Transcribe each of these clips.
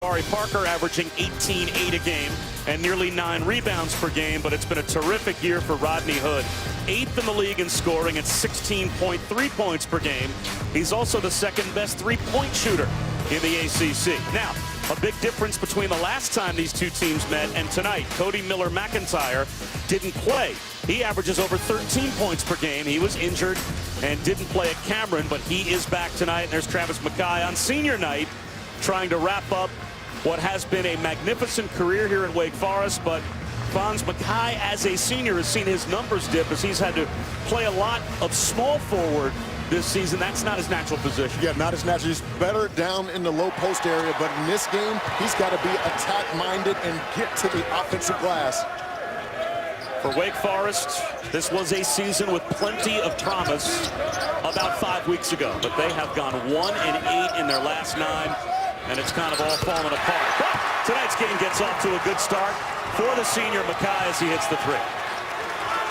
Parker averaging 18-8 a game and nearly 9 rebounds per game, but it's been a terrific year for Rodney Hood. 8th in the league in scoring at 16.3 points per game. He's also the second best three-point shooter in the ACC. Now, a big difference between the last time these two teams met and tonight. Cody Miller-McIntyre didn't play. He averages over 13 points per game. He was injured and didn't play at Cameron, but he is back tonight. And there's Travis McKay on senior night trying to wrap up what has been a magnificent career here at Wake Forest, but Franz McKay as a senior has seen his numbers dip as he's had to play a lot of small forward this season. That's not his natural position. Yeah, not his natural. He's better down in the low post area, but in this game, he's got to be attack-minded and get to the offensive glass. For Wake Forest, this was a season with plenty of promise about 5 weeks ago, but they have gone 1-8 in their last 9. And it's kind of all falling apart. But tonight's game gets off to a good start for the senior McKay as he hits the three.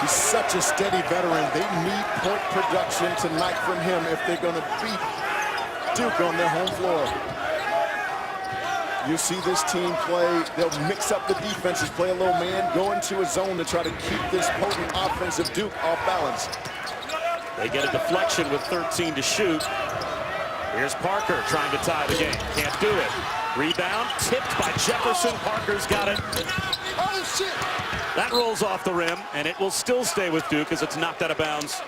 He's such a steady veteran. They need point production tonight from him if they're going to beat Duke on their home floor. You see this team play. They'll mix up the defenses, play a little man, go into a zone to try to keep this potent offensive Duke off balance. They get a deflection with 13 to shoot. Here's Parker trying to tie the game. Can't do it. Rebound tipped by Jefferson. Parker's got it. Oh, shit. That rolls off the rim, and it will still stay with Duke as it's knocked out of bounds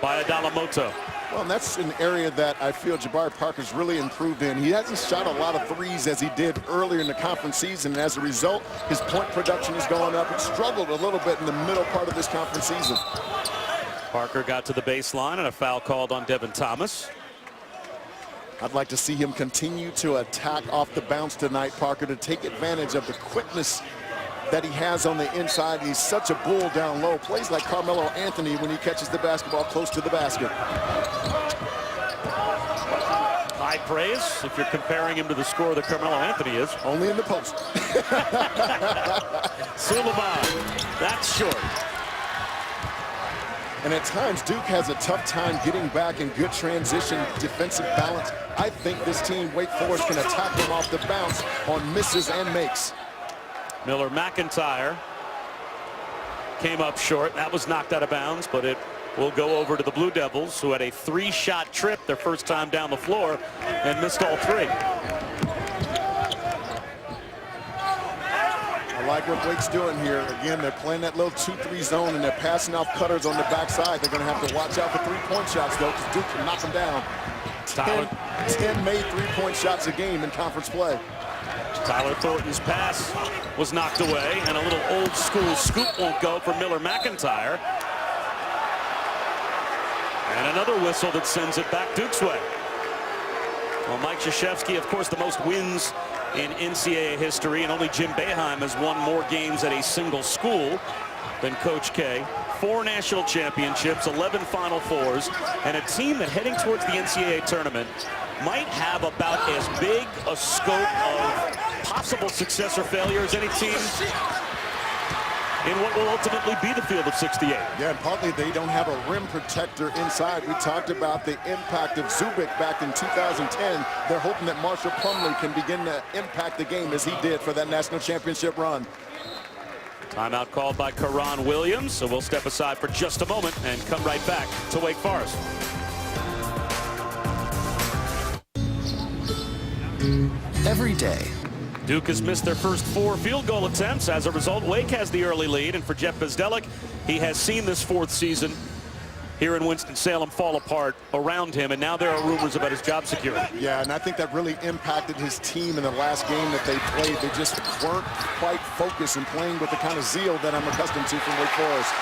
by Adalamoto. Well, and that's an area that I feel Jabari Parker's really improved in. He hasn't shot a lot of threes as he did earlier in the conference season, and as a result, his point production has gone up. He struggled a little bit in the middle part of this conference season. Parker got to the baseline, and a foul called on Devin Thomas. I'd like to see him continue to attack off the bounce tonight, Parker, to take advantage of the quickness that he has on the inside. He's such a bull down low. Plays like Carmelo Anthony when he catches the basketball close to the basket. High praise if you're comparing him to the scorer that Carmelo Anthony is. Only in the post. Suleiman, that's short. And at times, Duke has a tough time getting back in good transition, defensive balance. I think this team, Wake Forest, can attack them off the bounce on misses and makes. Miller-McIntyre came up short. That was knocked out of bounds, but it will go over to the Blue Devils, who had a 3-shot trip their first time down the floor and missed all 3. I like what Wake's doing here. Again, they're playing that little 2-3 zone, and they're passing off cutters on the backside. They're going to have to watch out for three-point shots, though, because Duke can knock them down. 10 made three-point shots a game in conference play. Tyler Thornton's pass was knocked away, and a little old-school scoop won't go for Miller-McIntyre. And another whistle that sends it back Duke's way. Well, Mike Krzyzewski, of course, the most wins in NCAA history, and only Jim Boeheim has won more games at a single school than Coach K. 4 national championships, 11 Final Fours, and a team that heading towards the NCAA tournament might have about as big a scope of possible success or failure as any team in what will ultimately be the field of 68. Yeah, and partly they don't have a rim protector inside. We talked about the impact of Zubik back in 2010. They're hoping that Marshall Plumlee can begin to impact the game as he did for that national championship run. Timeout called by Karan Williams, so we'll step aside for just a moment and come right back to Wake Forest. Every day, Duke has missed their first 4 field goal attempts. As a result, Wake has the early lead, and for Jeff Bezdelik, he has seen this 4th season here in Winston-Salem fall apart around him, and now there are rumors about his job security. Yeah, and I think that really impacted his team in the last game that they played. They just weren't quite focused and playing with the kind of zeal that I'm accustomed to from Wake Forest.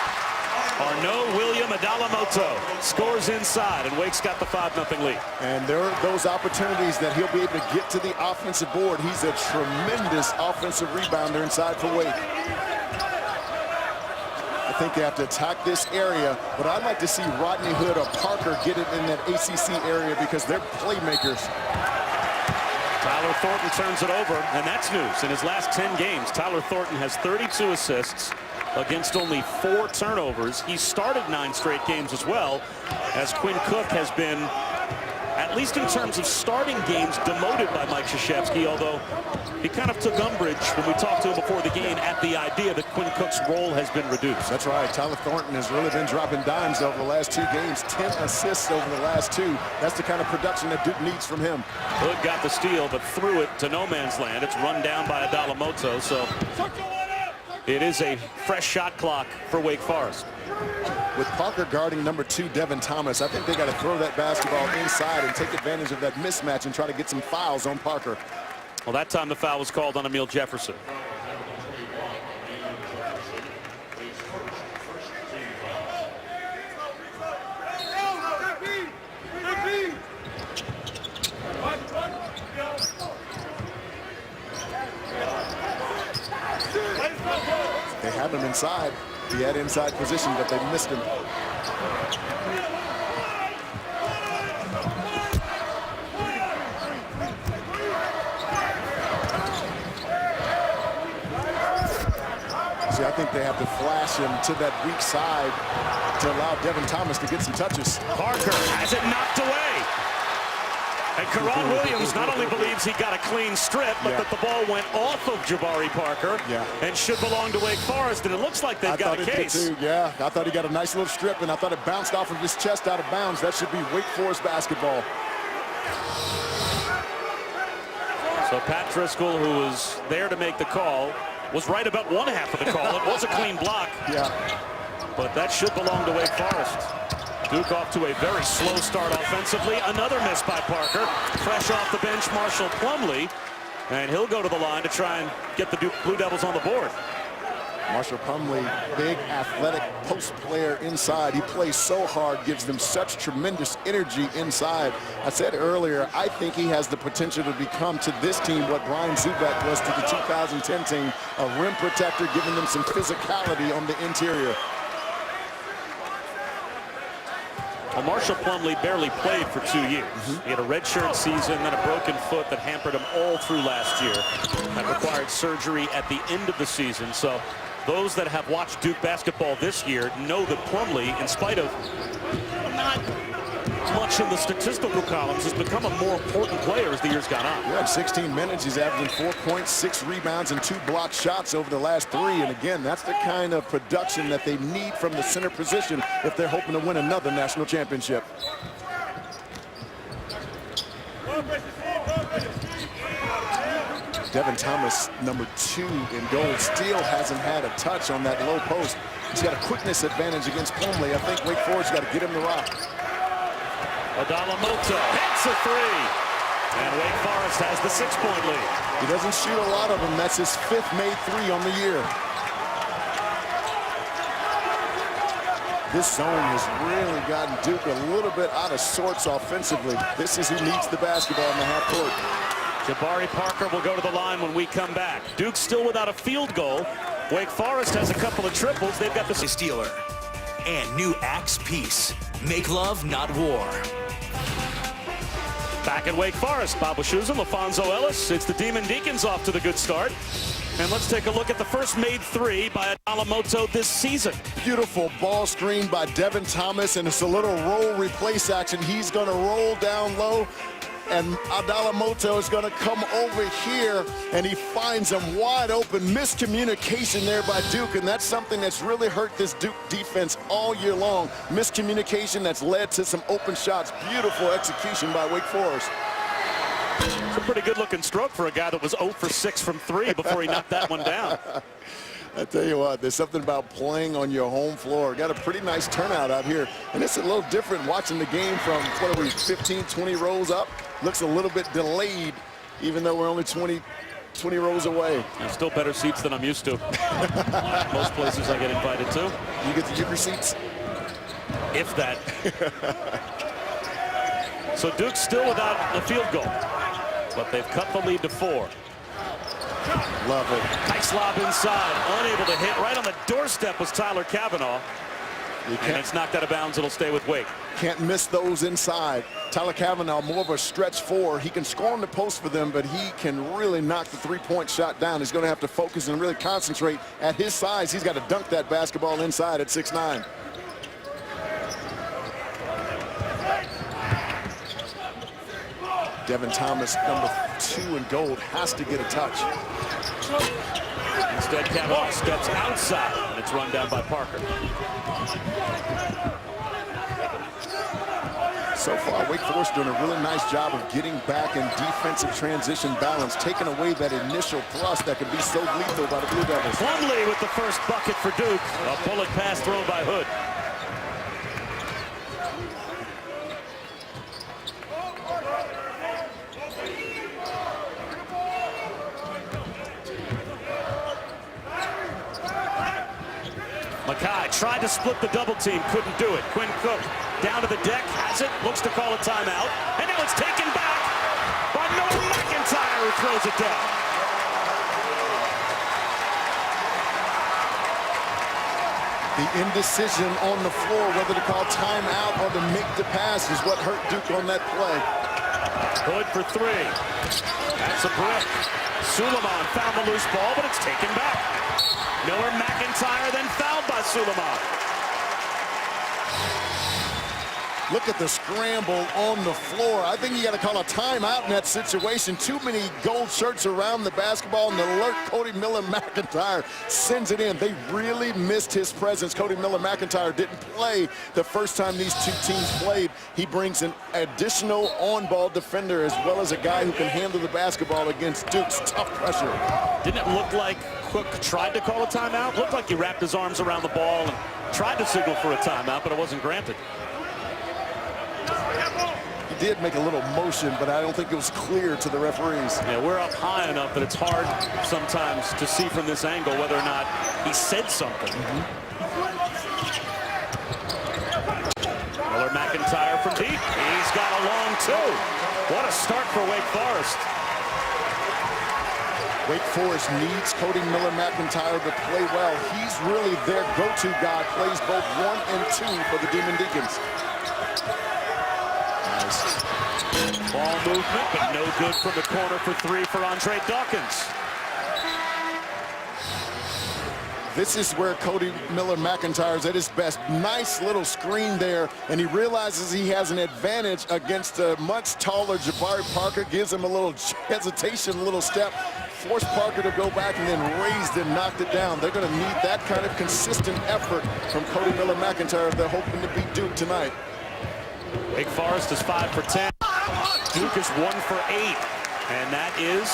Arnaud William Adalamoto scores inside, and Wake's got the 5-0 lead. And there are those opportunities that he'll be able to get to the offensive board. He's a tremendous offensive rebounder inside for Wake. I think they have to attack this area, but I'd like to see Rodney Hood or Parker get it in that ACC area because they're playmakers. Tyler Thornton turns it over, and that's news. In his last 10 games, Tyler Thornton has 32 assists against only 4 turnovers. He started 9 straight games as well, as Quinn Cook has been at least in terms of starting games, demoted by Mike Krzyzewski, although he kind of took umbrage when we talked to him before the game at the idea that Quinn Cook's role has been reduced. That's right. Tyler Thornton has really been dropping dimes over the last 2 games. 10 assists over the last 2. That's the kind of production that Duke needs from him. Hood got the steal, but threw it to no man's land. It's run down by Adalamoto, so it is a fresh shot clock for Wake Forest. With Parker guarding number 2, Devin Thomas, I think they got to throw that basketball inside and take advantage of that mismatch and try to get some fouls on Parker. Well, that time the foul was called on Emil Jefferson. They have him inside. He had inside position, but they missed him. See, I think they have to flash him to that weak side to allow Devin Thomas to get some touches. Parker has it knocked away. And Karan Williams not only believes he got a clean strip, but that the ball went off of Jabari Parker and should belong to Wake Forest. And it looks like they've got a case. Yeah, I thought he got a nice little strip, and I thought it bounced off of his chest out of bounds. That should be Wake Forest basketball. So Pat Driscoll, who was there to make the call, was right about one half of the call. It was a clean block. But that should belong to Wake Forest. Duke off to a very slow start offensively. Another miss by Parker. Fresh off the bench, Marshall Plumlee. And he'll go to the line to try and get the Duke Blue Devils on the board. Marshall Plumlee, big athletic post player inside. He plays so hard, gives them such tremendous energy inside. I said earlier, I think he has the potential to become to this team what Brian Zubac was to the 2010 team, a rim protector, giving them some physicality on the interior. Well, Marshall Plumlee barely played for 2 years. He had a redshirt season, then a broken foot that hampered him all through last year. That required surgery at the end of the season. So those that have watched Duke basketball this year know that Plumlee, in spite of not much in the statistical columns, has become a more important player as the years gone on. Yeah, 16 minutes. He's averaging 4 points, 6 rebounds, and 2 blocked shots over the last 3. And again, that's the kind of production that they need from the center position if they're hoping to win another national championship. Devin Thomas, number 2 in goal, still hasn't had a touch on that low post. He's got a quickness advantage against Plumlee. I think Wake Forest got to get him the rock. Adalamoto hits a 3. And Wake Forest has the 6-point lead. He doesn't shoot a lot of them. That's his 5th made 3 on the year. This zone has really gotten Duke a little bit out of sorts offensively. This is who needs the basketball in the half court. Jabari Parker will go to the line when we come back. Duke still without a field goal. Wake Forest has a couple of triples. They've got the Steeler and new Axe Peace. Make love, not war. Back at Wake Forest, Bob Wischusen, LaFonso Ellis. It's the Demon Deacons off to the good start. And let's take a look at the first made 3 by Adalamoto this season. Beautiful ball screen by Devin Thomas, and it's a little roll replace action. He's going to roll down low, and Adalamoto is going to come over here, and he finds him wide open. Miscommunication there by Duke, and that's something that's really hurt this Duke defense all year long. Miscommunication that's led to some open shots. Beautiful execution by Wake Forest. It's a pretty good-looking stroke for a guy that was 0 for 6 from 3 before he knocked that one down. I tell you what, there's something about playing on your home floor. Got a pretty nice turnout out here, and it's a little different watching the game from, what are we, 15, 20 rows up. Looks a little bit delayed, even though we're only 20 rows away. And still better seats than I'm used to. Most places I get invited to. You get the Euchre seats? If that. So Duke's still without a field goal, but they've cut the lead to 4. Love it. Nice lob inside, unable to hit. Right on the doorstep was Tyler Cavanaugh. And it's knocked out of bounds. It'll stay with Wake. Can't miss those inside. Tyler Cavanaugh, more of a stretch 4. He can score on the post for them, but he can really knock the 3-point shot down. He's going to have to focus and really concentrate. At his size, he's got to dunk that basketball inside at 6'9". Devin Thomas, number 2 in gold, has to get a touch. Instead, Kavanaugh steps outside, and it's run down by Parker. So far, Wake Forest doing a really nice job of getting back in defensive transition balance, taking away that initial thrust that could be so lethal by the Blue Devils. Plumlee with the first bucket for Duke. A bullet pass thrown by Hood. Mackay tried to split the double team, couldn't do it. Quinn Cook down to the deck, has it, looks to call a timeout, and now it's taken back by Noah McIntyre, who throws it down. The indecision on the floor, whether to call timeout or to make the pass, is what hurt Duke on that play. Hood for 3. That's a brick. Suleiman found the loose ball, but it's taken back. Miller McIntyre then fouled by Suleiman. Look at the scramble on the floor. I think you got to call a timeout in that situation. Too many gold shirts around the basketball, and the alert Cody Miller McIntyre sends it in. They really missed his presence. Cody Miller McIntyre didn't play the first time these two teams played. He brings an additional on-ball defender as well as a guy who can handle the basketball against Duke's tough pressure. Didn't it look like Cook tried to call a timeout? Looked like he wrapped his arms around the ball and tried to signal for a timeout, but it wasn't granted. He did make a little motion, but I don't think it was clear to the referees. Yeah, we're up high enough that it's hard sometimes to see from this angle whether or not he said something. Miller McIntyre from deep. He's got a long 2. What a start for Wake Forest. Wake Forest needs Cody Miller McIntyre to play well. He's really their go-to guy, plays both 1 and 2 for the Demon Deacons. Nice. Ball movement, but no good from the corner for 3 for Andre Dawkins. This is where Cody Miller McIntyre is at his best. Nice little screen there, and he realizes he has an advantage against a much taller Jabari Parker. Gives him a little hesitation, a little step. Forced Parker to go back and then raised and knocked it down. They're going to need that kind of consistent effort from Cody Miller McIntyre if they're hoping to beat Duke tonight. Wake Forest is 5 for 10. Duke is 1 for 8. And that is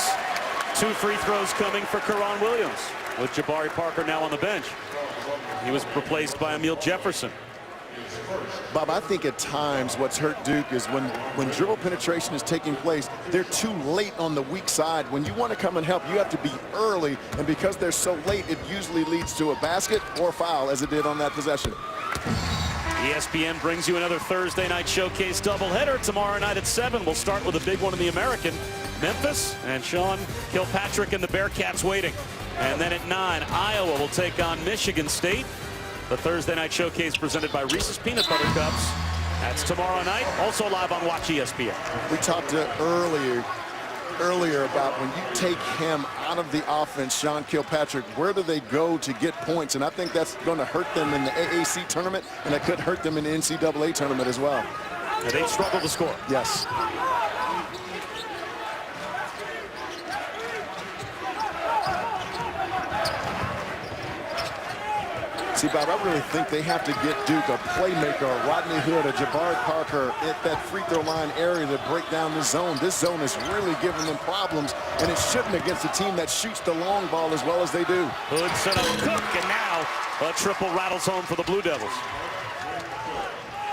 2 free throws coming for Karan Williams, with Jabari Parker now on the bench. He was replaced by Emil Jefferson. Bob, I think at times what's hurt Duke is when dribble penetration is taking place, they're too late on the weak side. When you want to come and help, you have to be early, and because they're so late, it usually leads to a basket or a foul, as it did on that possession. ESPN brings you another Thursday night showcase doubleheader tomorrow night at 7. We'll start with a big one in the American. Memphis and Sean Kilpatrick and the Bearcats waiting. And then at 9, Iowa will take on Michigan State. The Thursday night showcase presented by Reese's Peanut Butter Cups. That's tomorrow night, also live on Watch ESPN. We talked earlier about when you take him out of the offense, Sean Kilpatrick, where do they go to get points? And I think that's going to hurt them in the AAC tournament, and it could hurt them in the NCAA tournament as well. And they've struggled to score. Yes. See, Bob, I really think they have to get Duke a playmaker, a Rodney Hood, a Jabari Parker at that free throw line area to break down the zone. This zone is really giving them problems, and it shouldn't against a team that shoots the long ball as well as they do. Hood set up Cook, and now a triple rattles home for the Blue Devils.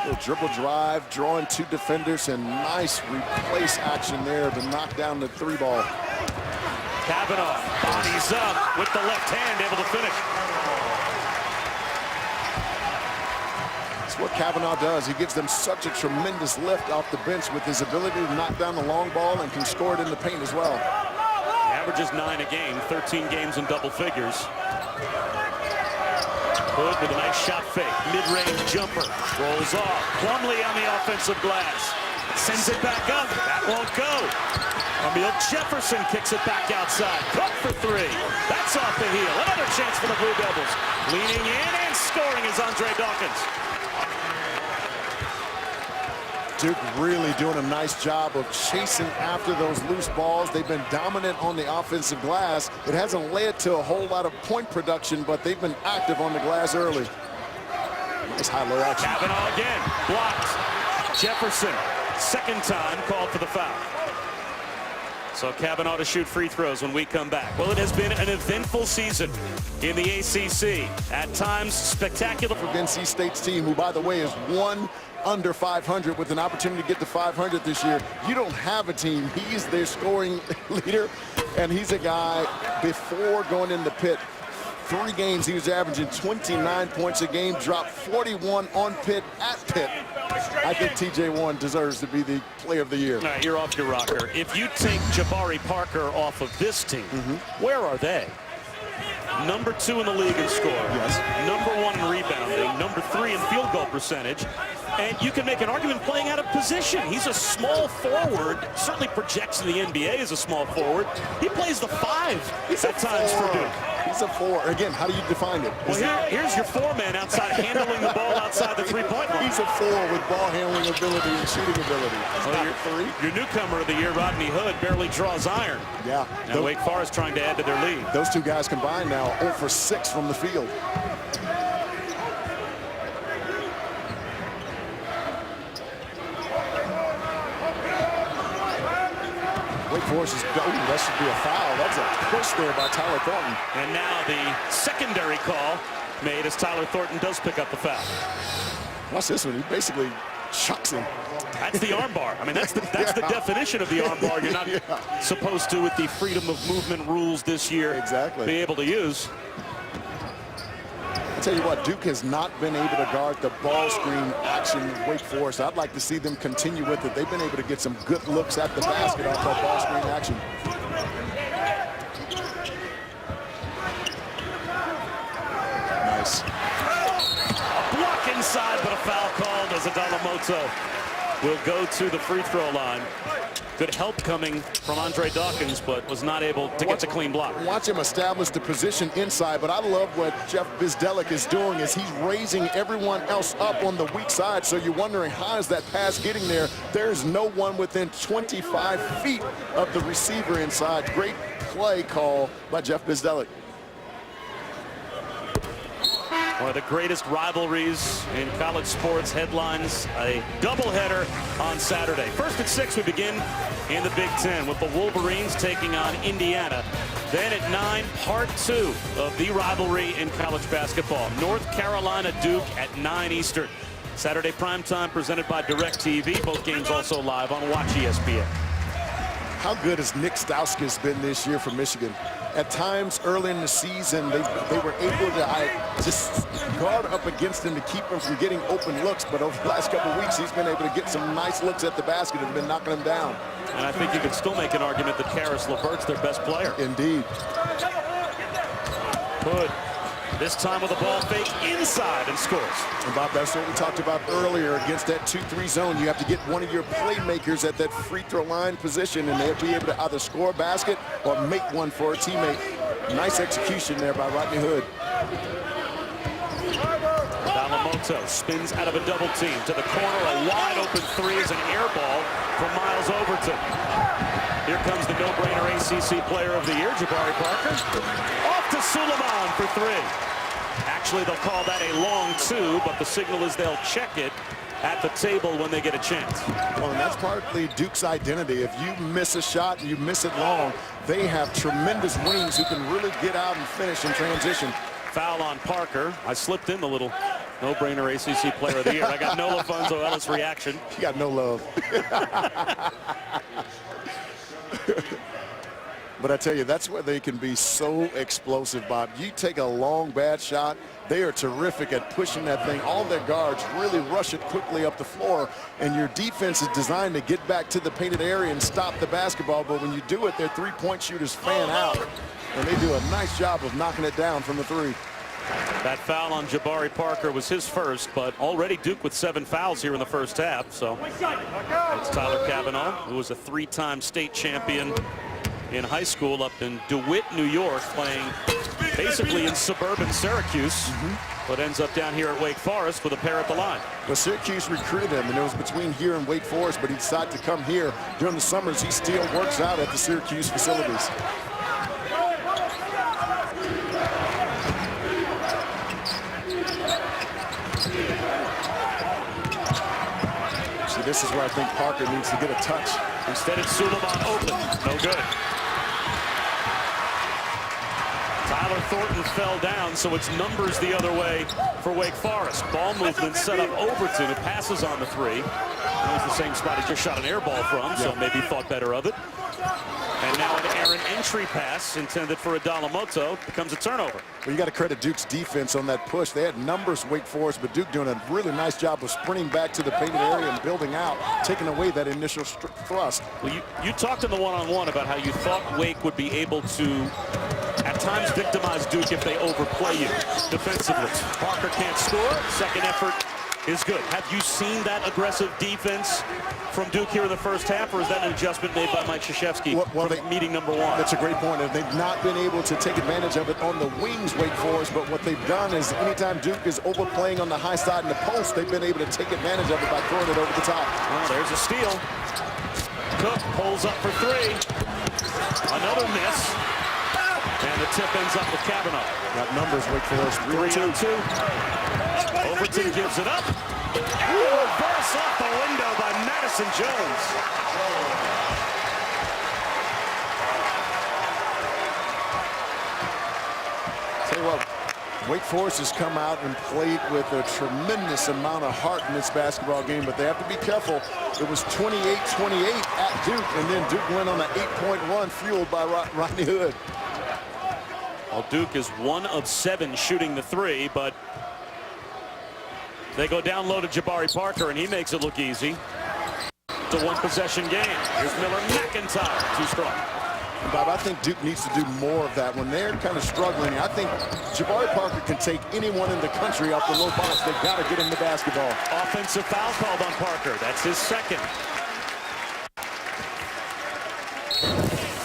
Little dribble drive, drawing 2 defenders, and nice replace action there to knock down the 3 ball. Kavanaugh bodies up with the left hand, able to finish. That's what Kavanaugh does. He gives them such a tremendous lift off the bench with his ability to knock down the long ball and can score it in the paint as well. He averages 9 a game, 13 games in double figures. Hood with a nice shot fake, mid-range jumper, rolls off. Plumlee on the offensive glass, sends it back up, that won't go. Emil Jefferson kicks it back outside. Cook for 3, that's off the heel. Another chance for the Blue Devils. Leaning in and scoring is Andre Dawkins. Duke really doing a nice job of chasing after those loose balls. They've been dominant on the offensive glass. It hasn't led to a whole lot of point production, but they've been active on the glass early. Nice high-low action. Kavanaugh again, blocked. Jefferson, second time, called for the foul. So Kavanaugh to shoot free throws when we come back. Well, it has been an eventful season in the ACC. At times, spectacular. For NC State's team, who, by the way, is one under 500 with an opportunity to get to 500 this year. You don't have a team. He's their scoring leader, and he's a guy, before going in the pit, 3 games he was averaging 29 points a game, dropped 41 on Pitt at Pitt. I think TJ Warren deserves to be the player of the year. All right, you're off your rocker. If you take Jabari Parker off of this team, where are they? Number 2 in the league in scoring. Yes. Number 1 in rebounding. Number 3 in field goal percentage. And you can make an argument playing out of position. He's a small forward. Certainly projects in the NBA as a small forward. He plays the 5 at times for Duke. He's a 4. Again, how do you define it? Well, here's your 4-man outside handling the ball outside the 3-point line. He's a 4 with ball handling ability and shooting ability. Well, your newcomer of the year, Rodney Hood, barely draws iron. Yeah. And Wake Forest trying to add to their lead. Those 2 guys combined now 0 for 6 from the field. Wake Forest is, that should be a foul. That's a push there by Tyler Thornton. And now the secondary call made as Tyler Thornton does pick up the foul. Watch this one. He basically chucks him. That's the arm bar. I mean, that's the definition of the arm bar. You're not supposed to, with the freedom of movement rules this year, be able to use. I tell you what, Duke has not been able to guard the ball screen action with Wake Forest. I'd like to see them continue with it. They've been able to get some good looks at the basket off that ball screen action. Nice. A block inside, but a foul called as Adalamoto will go to the free throw line. Good help coming from Andre Dawkins, but was not able to get the clean block. Watch him establish the position inside, but I love what Jeff Bizdelic is doing is he's raising everyone else up on the weak side, so you're wondering how is that pass getting there? There's no one within 25 feet of the receiver inside. Great play call by Jeff Bizdelic. One of the greatest rivalries in college sports headlines, a doubleheader on Saturday. First at 6, we begin in the Big Ten with the Wolverines taking on Indiana. Then at 9, part 2 of the rivalry in college basketball. North Carolina Duke at 9 Eastern. Saturday primetime presented by DirecTV. Both games also live on Watch ESPN. How good has Nick Stauskas been this year for Michigan? At times early in the season, they were able to just guard up against him to keep him from getting open looks. But over the last couple of weeks, he's been able to get some nice looks at the basket and been knocking them down. And I think you could still make an argument that Karis LeVert's their best player. Indeed. Hood, this time with a ball fake inside and scores. And Bob, that's what we talked about earlier. Against that 2-3 zone, you have to get one of your playmakers at that free throw line position, and they'll be able to either score a basket or make one for a teammate. Nice execution there by Rodney Hood. Dalamoto spins out of a double team to the corner. A wide open 3 is an air ball from Miles Overton. Here comes the no-brainer ACC player of the year, Jabari Parker. Off to Suleiman for 3. Actually, they'll call that a long 2, but the signal is they'll check it at the table when they get a chance. Well, and that's partly Duke's identity. If you miss a shot and you miss it long, they have tremendous wings who can really get out and finish in transition. Foul on Parker. I slipped in the little no-brainer ACC player of the year. I got no LaFonso Ellis reaction. You got no love. But I tell you, that's where they can be so explosive, Bob. You take a long, bad shot, they are terrific at pushing that thing. All their guards really rush it quickly up the floor, and your defense is designed to get back to the painted area and stop the basketball. But when you do it, their three-point shooters fan out, and they do a nice job of knocking it down from the 3. That foul on Jabari Parker was his first, but already Duke with 7 fouls here in the first half. So it's Tyler Kavanaugh, who was a 3-time state champion in high school up in DeWitt, New York, playing basically in suburban Syracuse, but ends up down here at Wake Forest with a pair at the line. Well, Syracuse recruited him, and it was between here and Wake Forest, but he decided to come here. During the summers, he still works out at the Syracuse facilities. See, this is where I think Parker needs to get a touch. Instead, it's Suleiman open. No good. Tyler Thornton fell down, so it's numbers the other way for Wake Forest. Ball movement set up Overton, who passes on the three. That was the same spot he just shot an air ball from, so maybe thought better of it. And now an errant entry pass intended for Adalamoto becomes a turnover. Well, you got to credit Duke's defense on that push. They had numbers, Wake Forest, but Duke doing a really nice job of sprinting back to the painted area and building out, taking away that initial thrust. Well, you talked in the one-on-one about how you thought Wake would be able to at times victimize Duke if they overplay you defensively. Parker can't score. Second effort is good. Have you seen that aggressive defense from Duke here in the first half, or is that an adjustment made by Mike Krzyzewski from meeting number one? That's a great point. And they've not been able to take advantage of it on the wings, Wake Forest, but what they've done is anytime Duke is overplaying on the high side in the post, they've been able to take advantage of it by throwing it over the top. Well, there's a steal. Cook pulls up for three. Another miss. And the tip ends up with Kavanaugh. Got numbers, Wake Forest, 3-2. Overton gives it up. Reverse off the window by Madison Jones. Tell you what, Wake Forest has come out and played with a tremendous amount of heart in this basketball game, but they have to be careful. It was 28-28 at Duke, and then Duke went on an 8-point run fueled by Rodney Hood. Well, Duke is 1 of 7 shooting the three, but they go down low to Jabari Parker, and he makes it look easy. It's a one-possession game. Here's Miller McIntyre, too strong. Bob, I think Duke needs to do more of that. When they're kind of struggling, I think Jabari Parker can take anyone in the country off the low box. They've got to get him the basketball. Offensive foul called on Parker. That's his second.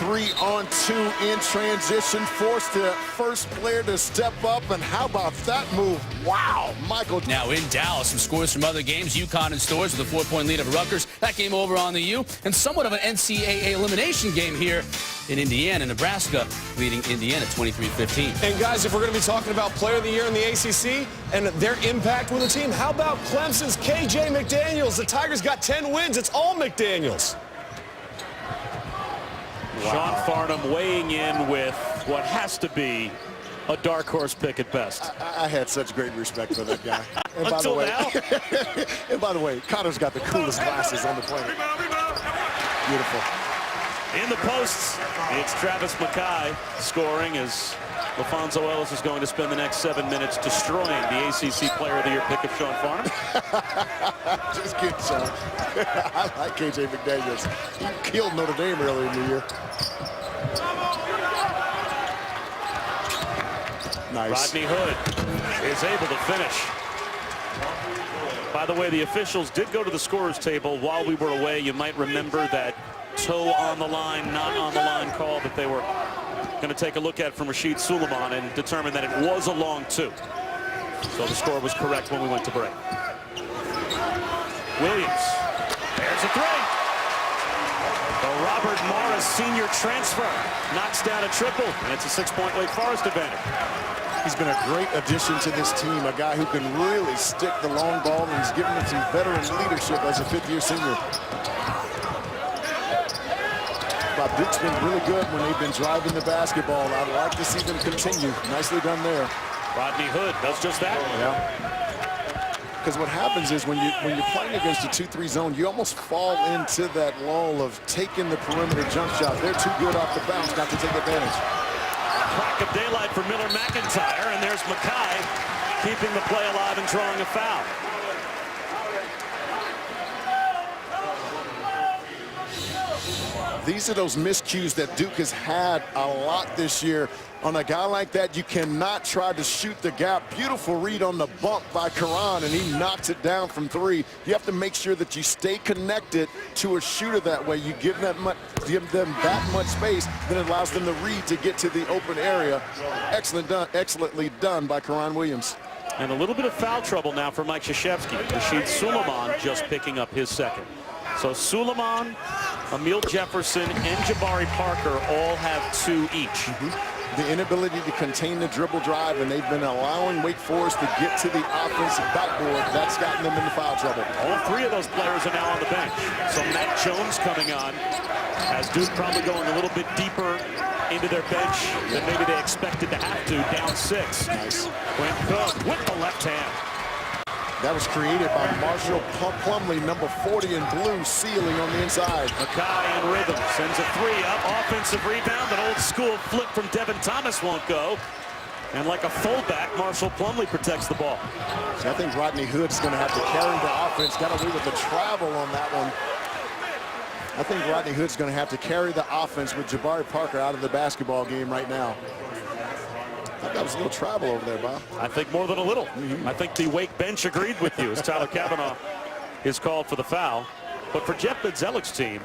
3-on-2 in transition, forced the first player to step up, and how about that move? Wow, Michael. Now in Dallas, some scores from other games. UConn and Stores with a 4-point lead over Rutgers. That game over on the U, and somewhat of an NCAA elimination game here in Indiana. Nebraska leading Indiana 23-15. And guys, if we're going to be talking about Player of the Year in the ACC and their impact with the team, how about Clemson's KJ McDaniels? The Tigers got 10 wins. It's all McDaniels. Wow. Sean Farnham weighing in with what has to be a dark horse pick at best. I had such great respect for that guy. And Until now. And by the way, Connor's got the coolest glasses on the planet. Beautiful. In the posts, it's Travis Mackay scoring as LaFonso Ellis is going to spend the next 7 minutes destroying the ACC Player of the Year pick of Sean Farnham. Just kidding, Sean. I like KJ McDaniels. He killed Notre Dame earlier in the year. Nice. Rodney Hood is able to finish. By the way, the officials did go to the scorer's table while we were away. You might remember that toe on the line, not on the line call that they were going to take a look at from Rashid Suleiman and determine that it was a long two. So the score was correct when we went to break. Williams, there's a three. The Robert Morris senior transfer knocks down a triple, and it's a 6-point Wake Forest advantage. He's been a great addition to this team, a guy who can really stick the long ball, and he's given them some veteran leadership as a fifth-year senior. Bob, Duke's been really good when they've been driving the basketball. I'd like to see them continue. Nicely done there. Rodney Hood does just that. Yeah. Because what happens is when you're playing against a 2-3 zone, you almost fall into that lull of taking the perimeter jump shot. They're too good off the bounce not to take advantage. A crack of daylight for Miller McIntyre, and there's Mackay keeping the play alive and drawing a foul. these are those miscues that Duke has had a lot this year. On a guy like that, you cannot try to shoot the gap. Beautiful read on the bump by Karan, and he knocks it down from 3. You have to make sure that you stay connected to a shooter that way. You give them that much space, then it allows them to read to get to the open area. Excellently done by Karan Williams. And a little bit of foul trouble now for Mike Krzyzewski. Rashid Suleiman just picking up his second. So Suleiman, Emil Jefferson, and Jabari Parker all have 2 each. The inability to contain the dribble drive, and they've been allowing Wake Forest to get to the offensive backboard. That's gotten them into foul trouble. All 3 of those players are now on the bench. So Matt Jones coming on, as Duke probably going a little bit deeper into their bench than maybe they expected to have to, down 6. Nice. Quinn Cook with the left hand. That was created by Marshall Plumlee, number 40 in blue, sealing on the inside. Mackay in rhythm, sends a 3 up, offensive rebound. An old school flip from Devin Thomas won't go. And like a fullback, Marshall Plumlee protects the ball. So I think Rodney Hood's going to have to carry the offense. Got away with the travel on that one. I think Rodney Hood's going to have to carry the offense with Jabari Parker out of the basketball game right now. I thought that was a little travel over there, Bob. I think more than a little. I think the Wake bench agreed with you as Tyler Kavanaugh is called for the foul. But for Jeff Bzdelik's team,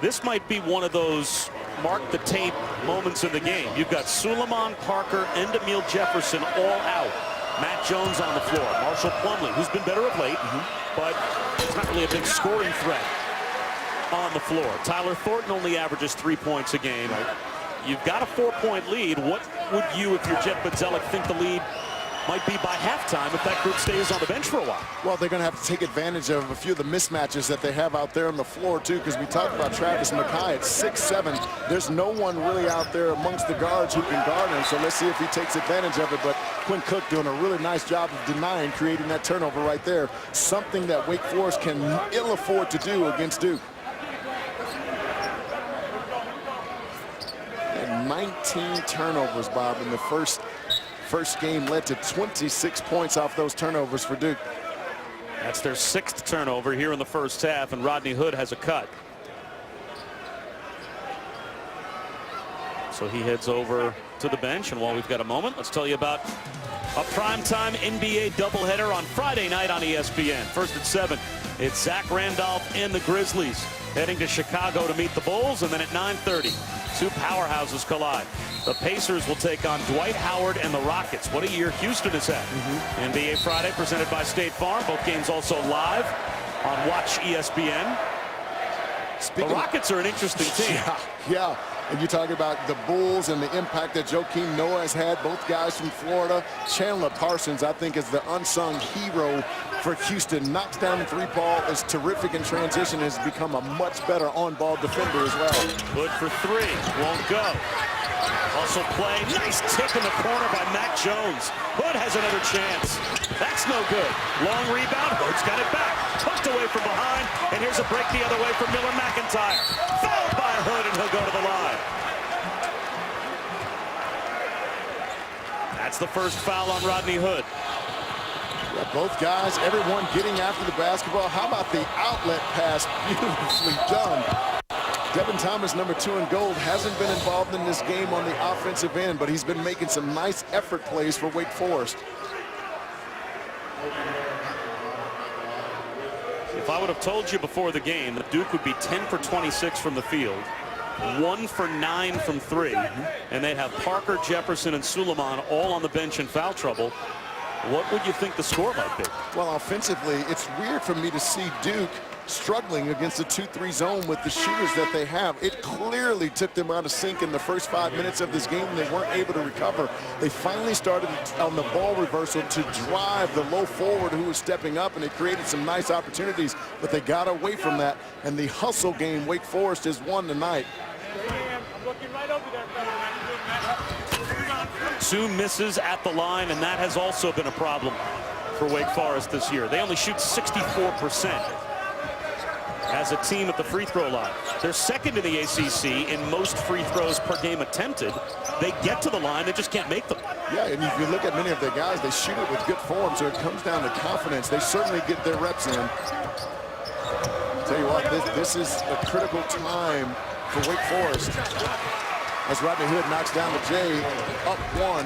this might be one of those mark the tape moments in the game. You've got Suleiman, Parker, and Emil Jefferson all out. Matt Jones on the floor. Marshall Plumlee, who's been better of late, but it's not really a big scoring threat on the floor. Tyler Thornton only averages 3 points a game. You've got a 4-point lead. What would you, if you're Jeff Bzdelik, think the lead might be by halftime if that group stays on the bench for a while? Well, they're going to have to take advantage of a few of the mismatches that they have out there on the floor, too, because we talked about Travis Mackay at 6'7". There's no one really out there amongst the guards who can guard him, so let's see if he takes advantage of it. But Quinn Cook doing a really nice job of denying, creating that turnover right there, something that Wake Forest can ill afford to do against Duke. 19 turnovers, Bob, in the first game led to 26 points off those turnovers for Duke. That's their 6th turnover here in the first half, and Rodney Hood has a cut. So he heads over to the bench, and while we've got a moment, let's tell you about a primetime NBA doubleheader on Friday night on ESPN. First at 7, it's Zach Randolph and the Grizzlies heading to Chicago to meet the Bulls, and then at 9:30, 2 powerhouses collide. The Pacers will take on Dwight Howard and the Rockets. What a year Houston has had. NBA Friday presented by State Farm. Both games also live on Watch ESPN. The Rockets are an interesting team. Yeah. And you talk about the Bulls and the impact that Joakim Noah has had, both guys from Florida. Chandler Parsons, I think, is the unsung hero for Houston. Knocks down the 3-ball, is terrific in transition, has become a much better on-ball defender as well. Hood for 3, won't go. Hustle play, nice tip in the corner by Matt Jones. Hood has another chance. That's no good. Long rebound, Hood's got it back. Hooked away from behind, and here's a break the other way from Miller McIntyre. Fouled by Hood, and he'll go to the line. That's the first foul on Rodney Hood. Yeah, both guys, everyone getting after the basketball. How about the outlet pass? Beautifully done. Devin Thomas, number 2 in gold, hasn't been involved in this game on the offensive end, but he's been making some nice effort plays for Wake Forest. If I would have told you before the game that Duke would be 10 for 26 from the field, 1 for 9 from 3, and they'd have Parker, Jefferson, and Suleiman all on the bench in foul trouble, what would you think the score might be? Well, offensively, it's weird for me to see Duke struggling against the 2-3 zone with the shooters that they have. It clearly took them out of sync in the first 5 minutes of this game, and they weren't able to recover. They finally started on the ball reversal to drive the low forward who was stepping up, and it created some nice opportunities, but they got away from that. And the hustle game Wake Forest has won tonight. I'm looking right over there, brother. 2 misses at the line, and that has also been a problem for Wake Forest this year. They only shoot 64% as a team at the free throw line. They're second in the ACC in most free throws per game attempted. They get to the line, they just can't make them. Yeah, and if you look at many of the guys, they shoot it with good form, so it comes down to confidence. They certainly get their reps in. Tell you what, this is a critical time for Wake Forest. As Rodney Hood knocks down the J, up 1.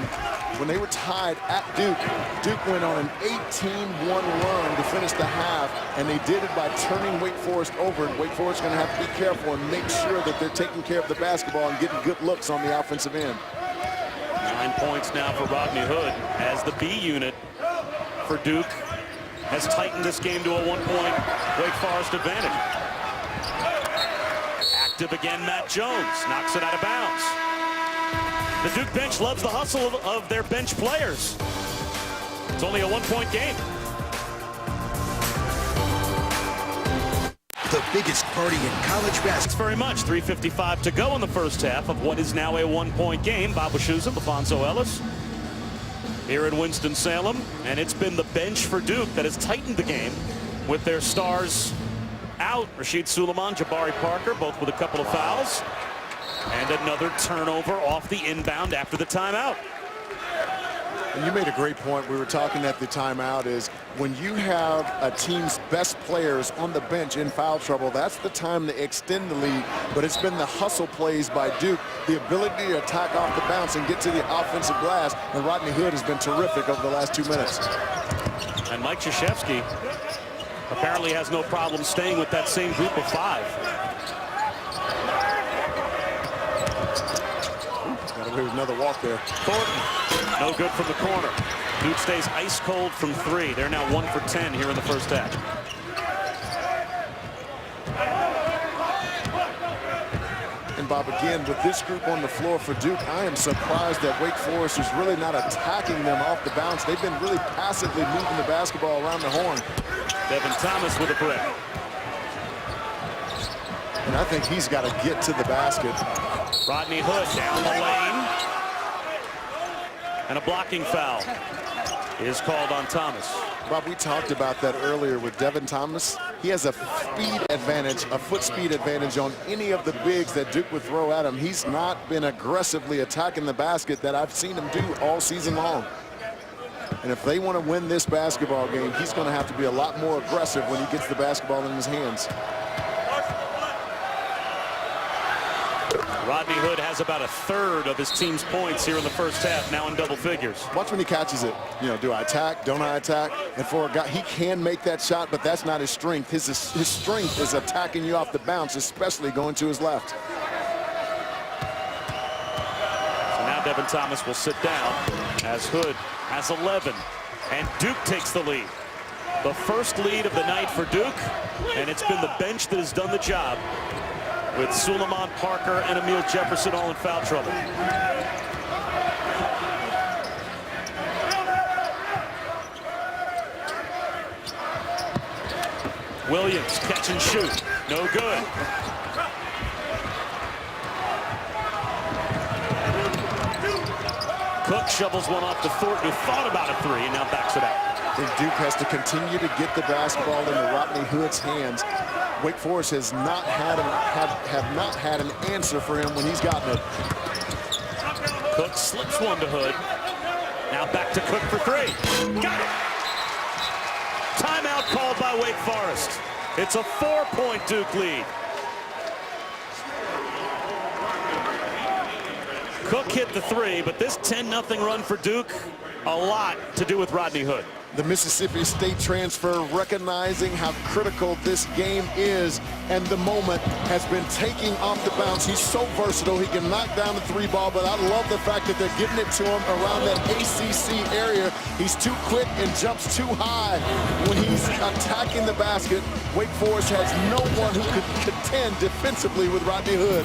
When they were tied at Duke, Duke went on an 18-1 run to finish the half, and they did it by turning Wake Forest over. And Wake Forest is going to have to be careful and make sure that they're taking care of the basketball and getting good looks on the offensive end. 9 points now for Rodney Hood as the B unit for Duke has tightened this game to a 1-point Wake Forest advantage. Active again, Matt Jones knocks it out of bounds. The Duke bench loves the hustle of their bench players. It's only a 1-point game. The biggest party in college basketball. Thanks very much. 3:55 to go in the first half of what is now a 1-point game. Bob Wischusen, Alfonso Ellis here in Winston-Salem. And it's been the bench for Duke that has tightened the game with their stars out. Rasheed Suleiman, Jabari Parker, both with a couple of fouls. And another turnover off the inbound after the timeout. And you made a great point. We were talking at the timeout is when you have a team's best players on the bench in foul trouble, that's the time to extend the lead. But it's been the hustle plays by Duke, the ability to attack off the bounce and get to the offensive glass. And Rodney Hood has been terrific over the last 2 minutes. And Mike Krzyzewski apparently has no problem staying with that same group of 5. Got away with another walk there. Thornton, no good from the corner. Duke stays ice cold from 3. They're now 1 for 10 here in the first half. And Bob, again, with this group on the floor for Duke, I am surprised that Wake Forest is really not attacking them off the bounce. They've been really passively moving the basketball around the horn. Devin Thomas with a brick. And I think he's got to get to the basket. Rodney Hood down the lane. And a blocking foul is called on Thomas. Bob, we talked about that earlier with Devin Thomas. He has a speed advantage, a foot speed advantage on any of the bigs that Duke would throw at him. He's not been aggressively attacking the basket that I've seen him do all season long. And if they want to win this basketball game, he's going to have to be a lot more aggressive when he gets the basketball in his hands. Rodney Hood has about a third of his team's points here in the first half, now in double figures. Watch when he catches it. You know, do I attack? Don't I attack? And for a guy, he can make that shot, but that's not his strength. His strength is attacking you off the bounce, especially going to his left. So now Devin Thomas will sit down as Hood has 11. And Duke takes the lead. The first lead of the night for Duke, and it's been the bench that has done the job, with Suleiman, Parker, and Emil Jefferson all in foul trouble. Williams, catch and shoot. No good. Cook shovels one off to Thornton, who thought about a 3 and now backs it out. I think Duke has to continue to get the basketball into Rodney Hood's hands. Wake Forest has not had have not had an answer for him when he's gotten it. Cook slips one to Hood. Now back to Cook for 3. Got it! Timeout called by Wake Forest. It's a 4-point Duke lead. Cook hit the 3, but this 10-0 run for Duke, a lot to do with Rodney Hood. The Mississippi State transfer recognizing how critical this game is, and the moment has been taking off the bounce. He's so versatile. He can knock down the 3-ball, but I love the fact that they're getting it to him around that ACC area. He's too quick and jumps too high. When he's attacking the basket, Wake Forest has no one who could contend defensively with Rodney Hood.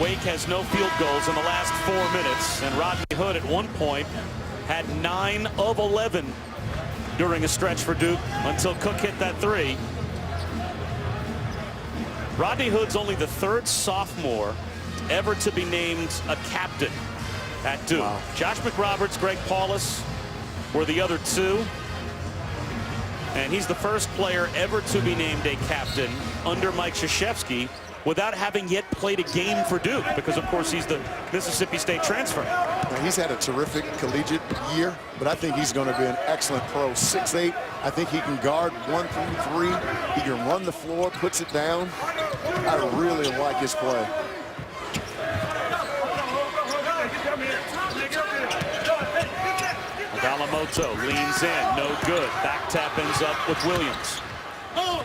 Wake has no field goals in the last 4 minutes, and Rodney Hood at one point had 9 of 11 during a stretch for Duke until Cook hit that 3. Rodney Hood's only the 3rd sophomore ever to be named a captain at Duke. Wow. Josh McRoberts, Greg Paulus were the other 2. And he's the first player ever to be named a captain under Mike Krzyzewski without having yet played a game for Duke, because of course he's the Mississippi State transfer. Now, he's had a terrific collegiate year, but I think he's going to be an excellent pro. 6'8", I think he can guard 1 through 3. He can run the floor, puts it down. I really like his play. Galamoto leans in, no good. Back tap ends up with Williams.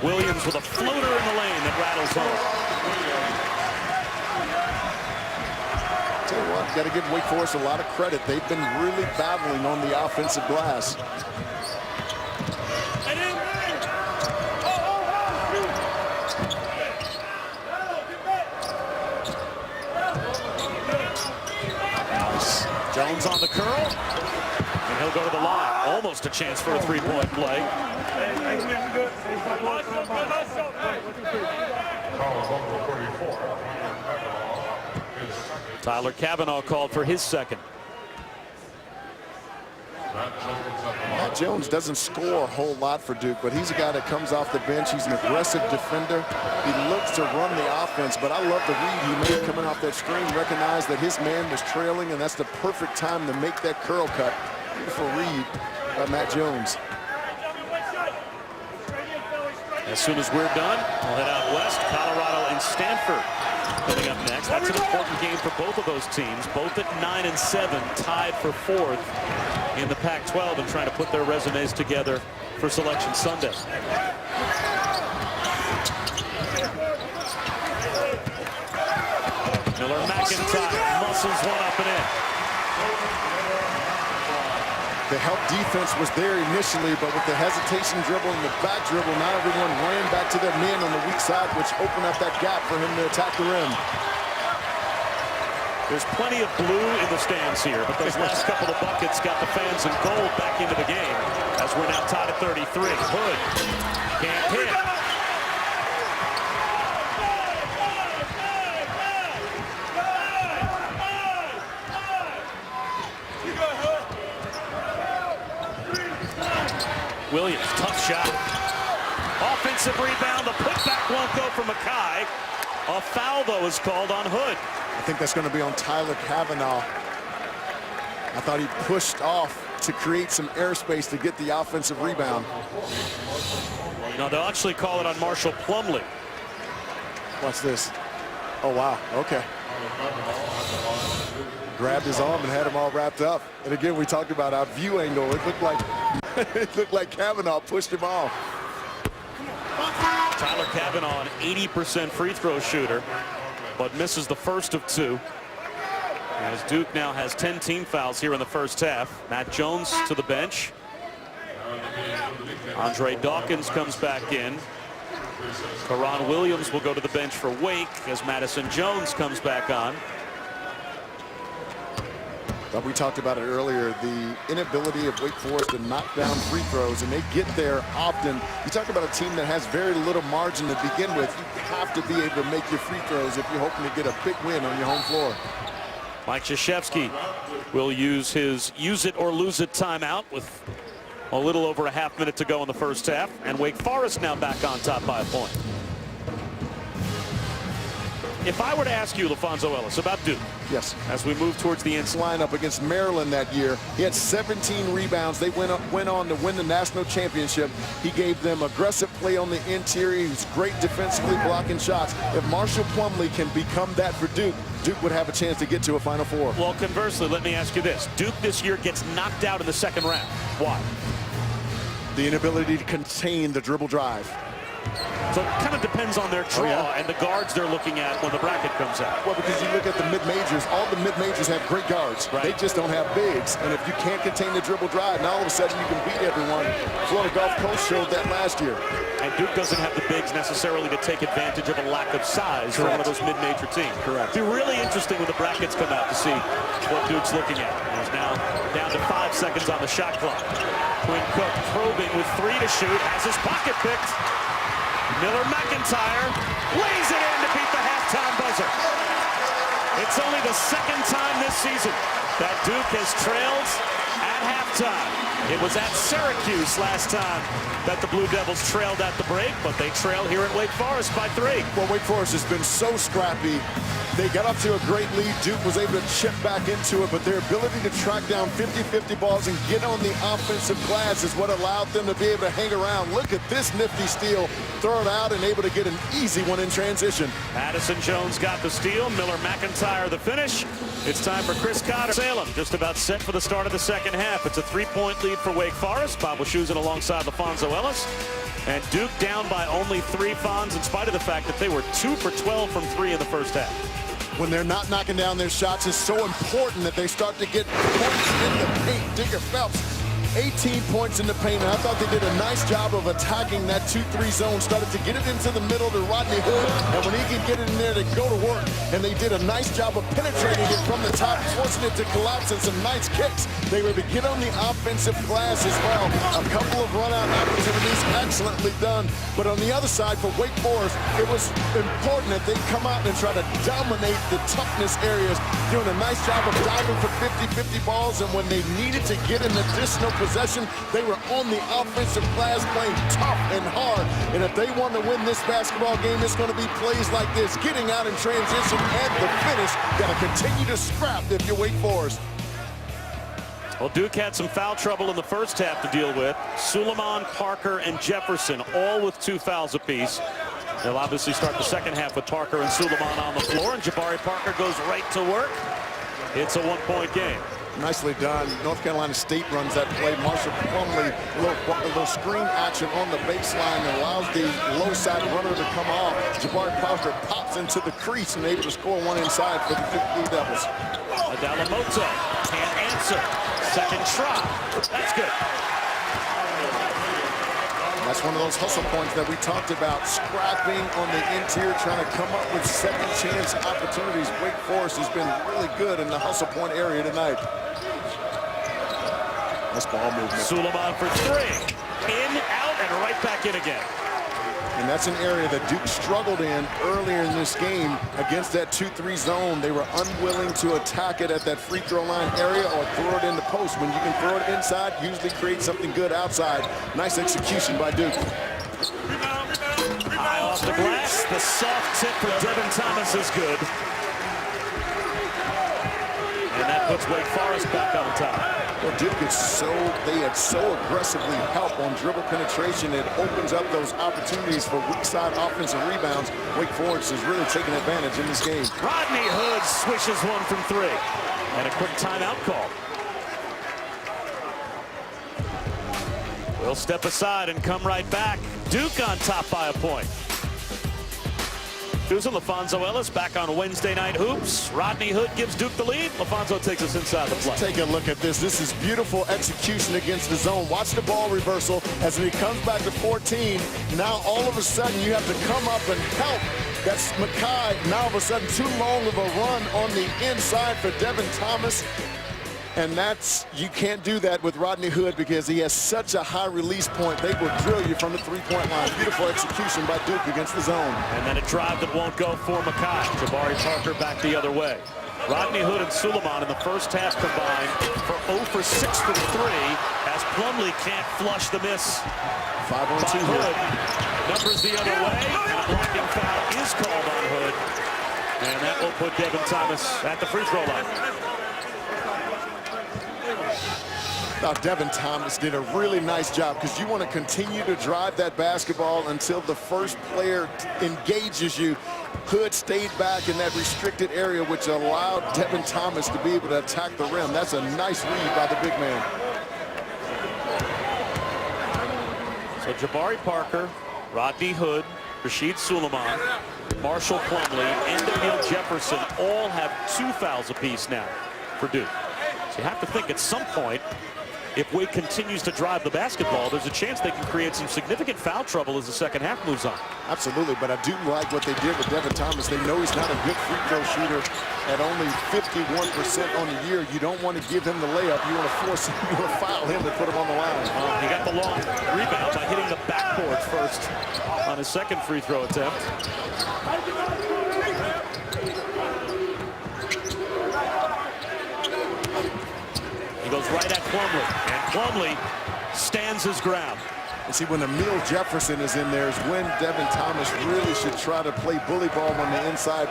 Williams with a floater in the lane that rattles home. Tell you what, got to give Wake Forest a lot of credit. They've been really battling on the offensive glass. Jones on the curl, and he'll go to the line. Almost a chance for a three-point play. Tyler Cavanaugh called for his second. Matt Jones doesn't score a whole lot for Duke, but he's a guy that comes off the bench. He's an aggressive defender. He looks to run the offense, but I love the read he made coming off that screen. Recognized that his man was trailing, and that's the perfect time to make that curl cut. Beautiful read by Matt Jones. As soon as we're done, we'll head out west. Colorado and Stanford coming up next. That's an important game for both of those teams. Both at 9 and 7, tied for 4th in the Pac-12 and trying to put their resumes together for Selection Sunday. Miller McIntyre muscles one up and in. The help defense was there initially, but with the hesitation dribble and the back dribble, not everyone ran back to their men on the weak side, which opened up that gap for him to attack the rim. There's plenty of blue in the stands here, but those last couple of buckets got the fans in gold back into the game as we're now tied at 33. Hood can't hit. Williams, tough shot. Offensive rebound. The putback won't go for Mackay. A foul, though, is called on Hood. I think that's going to be on Tyler Cavanaugh. I thought he pushed off to create some airspace to get the offensive rebound. No, they'll actually call it on Marshall Plumlee. Watch this. Oh, wow. Okay. Grabbed his arm and had him all wrapped up. And again, we talked about our view angle. It looked like it looked like Cavanaugh pushed him off. Tyler Cavanaugh, an 80% free throw shooter, but misses the first of 2. As Duke now has 10 team fouls here in the first half. Matt Jones to the bench. Andre Dawkins comes back in. Karan Williams will go to the bench for Wake as Madison Jones comes back on. But we talked about it earlier, the inability of Wake Forest to knock down free throws, and they get there often. You talk about a team that has very little margin to begin with. You have to be able to make your free throws if you're hoping to get a big win on your home floor. Mike Krzyzewski will use his use it or lose it timeout with a little over a half minute to go in the first half, and Wake Forest now back on top by a point. If I were to ask you, LaFonso Ellis, about Duke, yes, as we move towards the end, lineup against Maryland that year, he had 17 rebounds. They went on to win the national championship. He gave them aggressive play on the interior. He was great defensively blocking shots. If Marshall Plumlee can become that for Duke, Duke would have a chance to get to a Final Four. Well, conversely, let me ask you this. Duke this year gets knocked out in the second round. Why? The inability to contain the dribble drive. So it kind of depends on their draw and the guards they're looking at when the bracket comes out. Well, because you look at the mid-majors, all the mid-majors have great guards. Right. They just don't have bigs. And if you can't contain the dribble drive, now all of a sudden you can beat everyone. Florida Gulf Coast showed that last year. And Duke doesn't have the bigs necessarily to take advantage of a lack of size for one of those mid-major teams. Correct. It'll be really interesting when the brackets come out to see what Duke's looking at. He's now down to 5 seconds on the shot clock. Quinn Cook probing with 3 to shoot, has his pocket picked. Miller McIntyre lays it in to beat the halftime buzzer. It's only the second time this season that Duke has trailed at halftime. It was at Syracuse last time that the Blue Devils trailed at the break, but they trail here at Wake Forest by 3. Well, Wake Forest has been so scrappy. They got up to a great lead. Duke was able to chip back into it, but their ability to track down 50-50 balls and get on the offensive glass is what allowed them to be able to hang around. Look at this nifty steal. Throw it out and able to get an easy one in transition. Addison Jones got the steal. Miller McIntyre the finish. It's time for Chris Cotter. Salem just about set for the start of the second half. It's a 3-point lead for Wake Forest. Bob Wischusen alongside LaFonso Ellis. And Duke down by only 3, Fonz, in spite of the fact that they were 2 for 12 from 3 in the first half. When they're not knocking down their shots, it's so important that they start to get points in the paint. Digger Phelps, 18 points in the paint. And I thought they did a nice job of attacking that 2-3 zone. Started to get it into the middle to Rodney Hood. And when he can get it in there, they go to work. And they did a nice job of penetrating it from the top, forcing it to collapse and some nice kicks. They were able to get on the offensive glass as well. A couple of run-out opportunities, excellently done. But on the other side, for Wake Forest, it was important that they come out and try to dominate the toughness areas, doing a nice job of diving for 50-50 balls. And when they needed to get an additional possession, they were on the offensive glass playing tough and hard. And if they want to win this basketball game, it's going to be plays like this, getting out in transition and the finish. Got to continue to scrap if you're Wake Forest. Well, Duke had some foul trouble in the first half to deal with. Suleiman, Parker, and Jefferson, all with 2 fouls apiece. They'll obviously start the second half with Parker and Suleiman on the floor, and Jabari Parker goes right to work. It's a 1-point game. Nicely done. North Carolina State runs that play. Marshall Plumlee, a little screen action on the baseline that allows the low side runner to come off. Jabari Parker pops into the crease and able to score one inside for the Blue Devils. Adalamoto can't answer. Second try. That's good. That's one of those hustle points that we talked about, scrapping on the interior, trying to come up with second chance opportunities. Wake Forest has been really good in the hustle point area tonight. Nice ball movement. Suleiman for 3. In, out, and right back in again. And that's an area that Duke struggled in earlier in this game against that 2-3 zone. They were unwilling to attack it at that free throw line area or throw it in the post. When you can throw it inside, usually create something good outside. Nice execution by Duke. High off the glass. The soft tip for Devin Thomas is good. And that puts Wake Forest back on top. Well, Duke is they had so aggressively helped on dribble penetration. It opens up those opportunities for weak side offensive rebounds. Wake Forest is really taking advantage in this game. Rodney Hood swishes one from 3. And a quick timeout call. We'll step aside and come right back. Duke on top by a point. Susan, LaFonso Ellis back on Wednesday Night Hoops. Rodney Hood gives Duke the lead. LaFonso takes us inside the play. Take a look at this. This is beautiful execution against the zone. Watch the ball reversal as he comes back to 14. Now all of a sudden you have to come up and help. That's Mackay. Now all of a sudden too long of a run on the inside for Devin Thomas. And you can't do that with Rodney Hood because he has such a high release point. They will drill you from the 3-point line. Beautiful execution by Duke against the zone. And then a drive that won't go for Mackay. Jabari Parker back the other way. Rodney Hood and Suleiman in the first half combined for 0 for 6 from 3 as Plumlee can't flush the miss. 5 on 2 Hood. Numbers the other way, and a blocking foul is called on Hood. And that will put Devin Thomas at the free throw line. Devin Thomas did a really nice job because you want to continue to drive that basketball until the first player engages you. Hood stayed back in that restricted area, which allowed Devin Thomas to be able to attack the rim. That's a nice read by the big man. So Jabari Parker, Rodney Hood, Rasheed Suleiman, Marshall Plumlee, and Emil Jefferson all have 2 fouls apiece now for Duke. So you have to think at some point, if Wade continues to drive the basketball, there's a chance they can create some significant foul trouble as the second half moves on. Absolutely, but I do like what they did with Devin Thomas. They know he's not a good free throw shooter. At only 51% on the year, you don't want to give him the layup. You want to force him, you want to foul him to put him on the line. He got the long rebound by hitting the backboard first on his second free throw attempt. He goes right at Plumlee. And Plumlee stands his ground. And see, when Emil Jefferson is in there is when Devin Thomas really should try to play bully ball on the inside.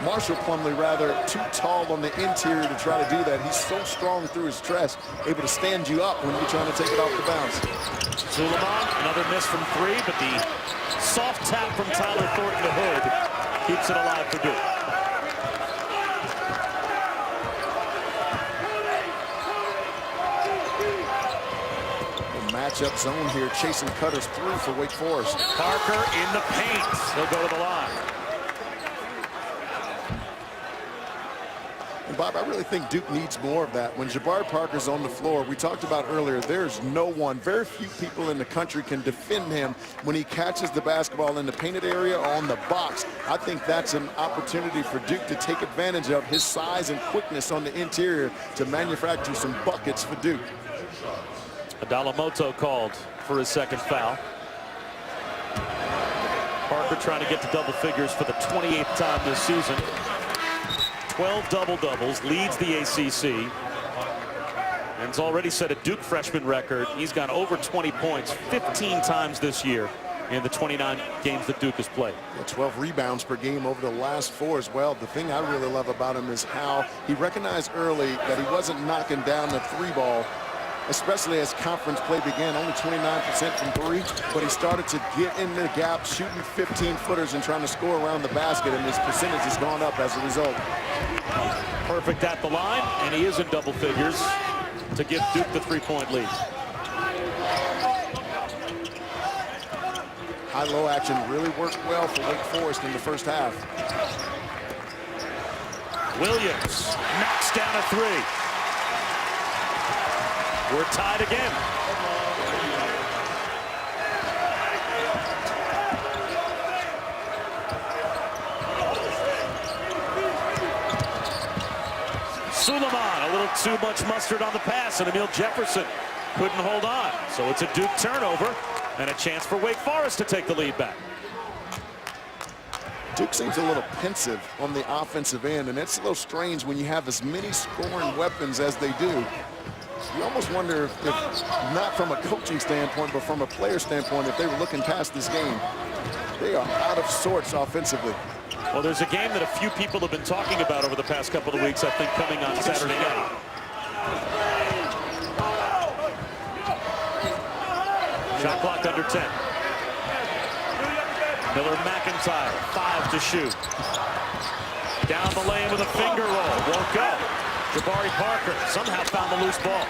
Marshall Plumlee, rather, too tall on the interior to try to do that. He's so strong through his chest, able to stand you up when you're trying to take it off the bounce. Suleiman, another miss from 3, but the soft tap from Tyler Thornton to Hood keeps it alive for Duke. Matchup zone here, chasing cutters through for Wake Forest. Parker in the paint. He'll go to the line. And Bob, I really think Duke needs more of that. When Jabari Parker's on the floor, we talked about earlier, there's no one, very few people in the country can defend him when he catches the basketball in the painted area or on the box. I think that's an opportunity for Duke to take advantage of his size and quickness on the interior to manufacture some buckets for Duke. Adalamoto called for his second foul. Parker trying to get to double figures for the 28th time this season. 12 double-doubles, leads the ACC, and has already set a Duke freshman record. He's gone over 20 points 15 times this year in the 29 games that Duke has played. 12 rebounds per game over the last 4 as well. The thing I really love about him is how he recognized early that he wasn't knocking down the 3-ball, especially as conference play began, only 29% from 3, but he started to get in the gap, shooting 15-footers and trying to score around the basket, and his percentage has gone up as a result. Perfect at the line, and he is in double figures to give Duke the 3-point lead. High-low action really worked well for Wake Forest in the first half. Williams knocks down a 3. We're tied again. Suleiman, a little too much mustard on the pass, and Emil Jefferson couldn't hold on. So it's a Duke turnover and a chance for Wake Forest to take the lead back. Duke seems a little pensive on the offensive end, and it's a little strange when you have as many scoring weapons as they do. You almost wonder if not from a coaching standpoint, but from a player standpoint, if they were looking past this game. They are out of sorts offensively. Well, there's a game that a few people have been talking about over the past couple of weeks, I think, coming on Saturday night. Shot clock under 10. Miller McIntyre, 5 to shoot. Down the lane with a finger roll, won't go. Jabari Parker somehow found the loose ball.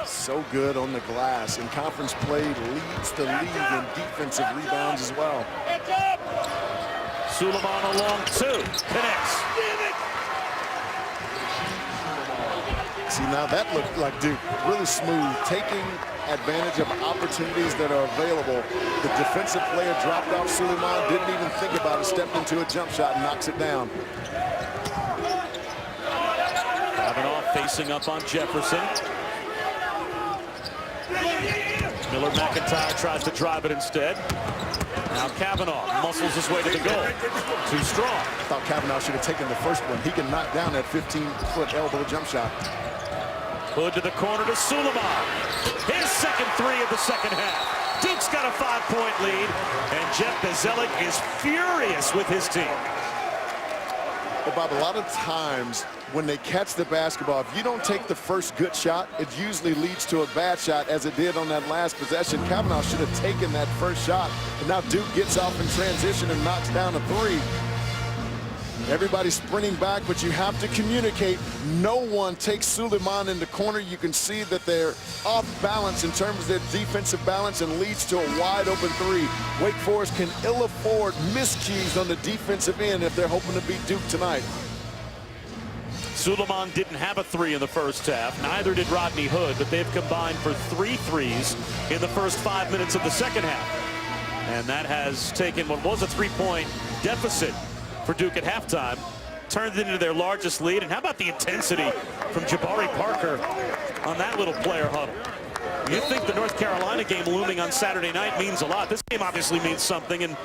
So good on the glass. In conference play, leads the league in defensive rebounds as well. Suleiman along 2, connects. See, now that looked like Duke, really smooth, taking advantage of opportunities that are available. The defensive player dropped off Suleiman, didn't even think about it, stepped into a jump shot and knocks it down. Facing up on Jefferson. Miller McIntyre tries to drive it instead. Now Kavanaugh muscles his way to the goal. Too strong. I thought Kavanaugh should have taken the first one. He can knock down that 15-foot elbow jump shot. Hood to the corner to Suleiman. His second 3 of the second half. Duke's got a 5-point lead, and Jeff Bezelic is furious with his team. Well, Bob, a lot of times when they catch the basketball, if you don't take the first good shot, it usually leads to a bad shot, as it did on that last possession. Kavanaugh should have taken that first shot, and now Duke gets off in transition and knocks down a 3. Everybody's sprinting back, but you have to communicate. No one takes Suleiman in the corner. You can see that they're off balance in terms of their defensive balance, and leads to a wide open 3. Wake Forest can ill afford miscues on the defensive end if they're hoping to beat Duke tonight. Suleiman didn't have a 3 in the first half. Neither did Rodney Hood, but they've combined for 3 threes in the first 5 minutes of the second half. And that has taken what was a 3-point deficit for Duke at halftime, turned it into their largest lead. And how about the intensity from Jabari Parker on that little player huddle? You think the North Carolina game looming on Saturday night means a lot. This game obviously means something, and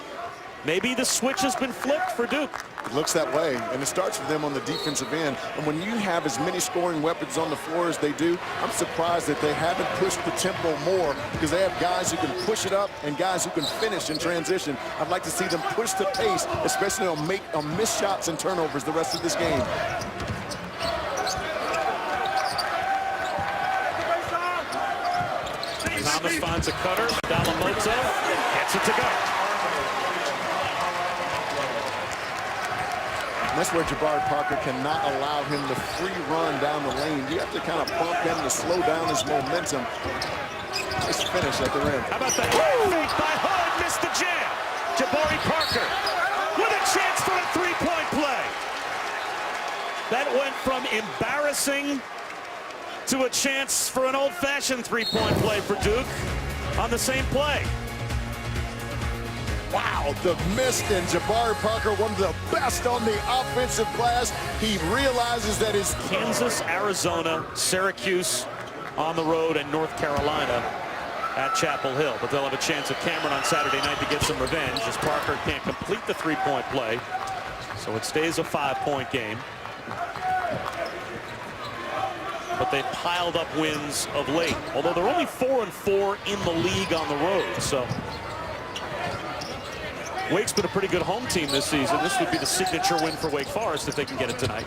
Maybe the switch has been flipped for Duke. It looks that way, and it starts for them on the defensive end. And when you have as many scoring weapons on the floor as they do, I'm surprised that they haven't pushed the tempo more, because they have guys who can push it up and guys who can finish in transition. I'd like to see them push the pace, especially on missed shots and turnovers the rest of this game. Thomas finds a cutter. Dalamoto gets it to go. And that's where Jabari Parker cannot allow him to free run down the lane. You have to kind of bump him to slow down his momentum. Nice finish at the rim. How about that? Fake by Hood, missed the jam. Jabari Parker with a chance for a three-point play. That went from embarrassing to a chance for an old-fashioned three-point play for Duke on the same play. Wow, the miss, and Jabari Parker, one of the best on the offensive glass. He realizes that his Kansas, Arizona, Syracuse on the road, and North Carolina at Chapel Hill. But they'll have a chance at Cameron on Saturday night to get some revenge, as Parker can't complete the three-point play. So it stays a 5-point game. But they've piled up wins of late, although they're only 4-4 in the league on the road. So Wake's been a pretty good home team this season. This would be the signature win for Wake Forest if they can get it tonight.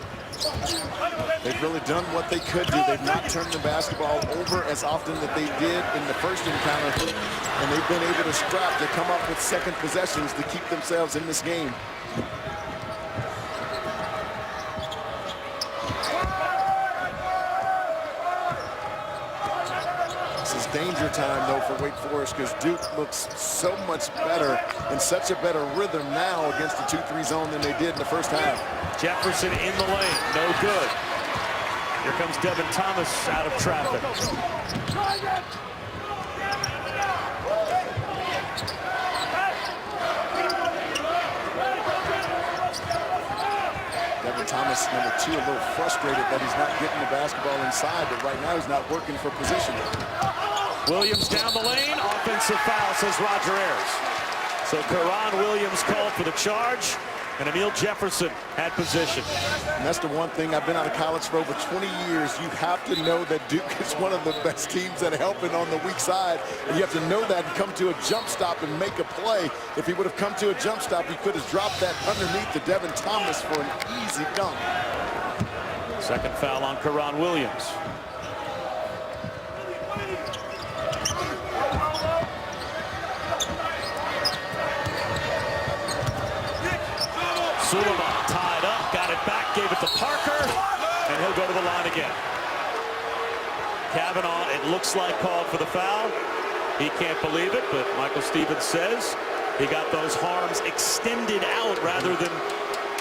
They've really done what they could do. They've not turned the basketball over as often that they did in the first encounter, and they've been able to scrap to come up with second possessions to keep themselves in this game. Danger time, though, for Wake Forest, because Duke looks so much better, in such a better rhythm now against the 2-3 zone than they did in the first half. Jefferson in the lane, no good. Here comes Devin Thomas out of traffic. Devin Thomas, number 2, a little frustrated that he's not getting the basketball inside, but right now he's not working for position. Williams down the lane, offensive foul, says Roger Ayers. So Karan Williams called for the charge, and Emil Jefferson had position. And that's the one thing, I've been out of college for over 20 years. You have to know that Duke is one of the best teams that are helping on the weak side. And you have to know that and come to a jump stop and make a play. If he would have come to a jump stop, he could have dropped that underneath to Devin Thomas for an easy dunk. Second foul on Karan Williams. Suleiman tied up, got it back, gave it to Parker, and he'll go to the line again. Kavanaugh, it looks like, called for the foul. He can't believe it, but Michael Stevens says he got those arms extended out rather than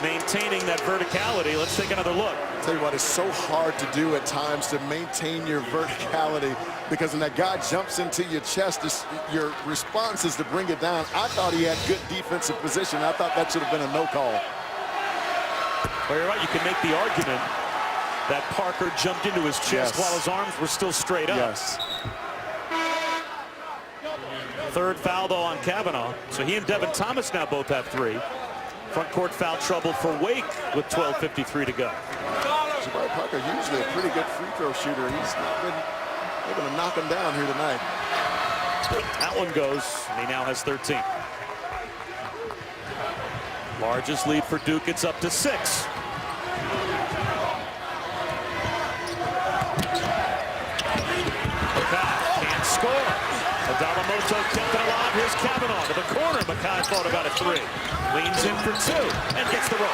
maintaining that verticality. Let's take another look. I'll tell you what, it's so hard to do at times to maintain your verticality, because when that guy jumps into your chest, your response is to bring it down. I thought he had good defensive position. I thought that should have been a no call. Well, you're right. You can make the argument that Parker jumped into his chest while his arms were still straight up. Yes. Third foul, though, on Kavanaugh. So he and Devin Thomas now both have 3. Front court foul trouble for Wake with 12:53 to go. Jabari Parker, usually a pretty good free throw shooter. He's not been able to knock him down here tonight. That one goes, and he now has 13. Largest lead for Duke, it's up to 6. Mackay can't score. Dalamoto kept it alive. Here's Kavanaugh to the corner. Mackay thought about a 3. Leans in for 2 and gets the roll.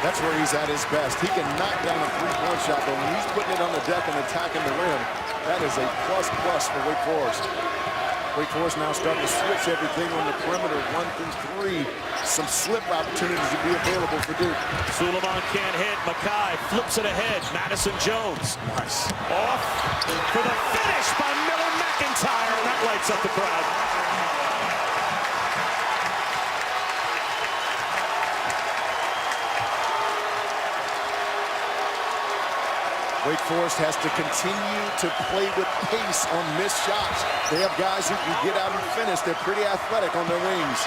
That's where he's at his best. He can knock down a three-point shot, but when he's putting it on the deck and attacking the rim, that is a plus for Wake Forest. Wake Forest now starting to switch everything on the perimeter, 1 through 3. Some slip opportunities to be available for Duke. Suleiman can't hit. Mackay flips it ahead. Madison Jones. Nice. Off for the finish by Miller McIntyre. And that lights up the crowd. Wake Forest has to continue to play with pace on missed shots. They have guys who can get out and finish. They're pretty athletic on their wings.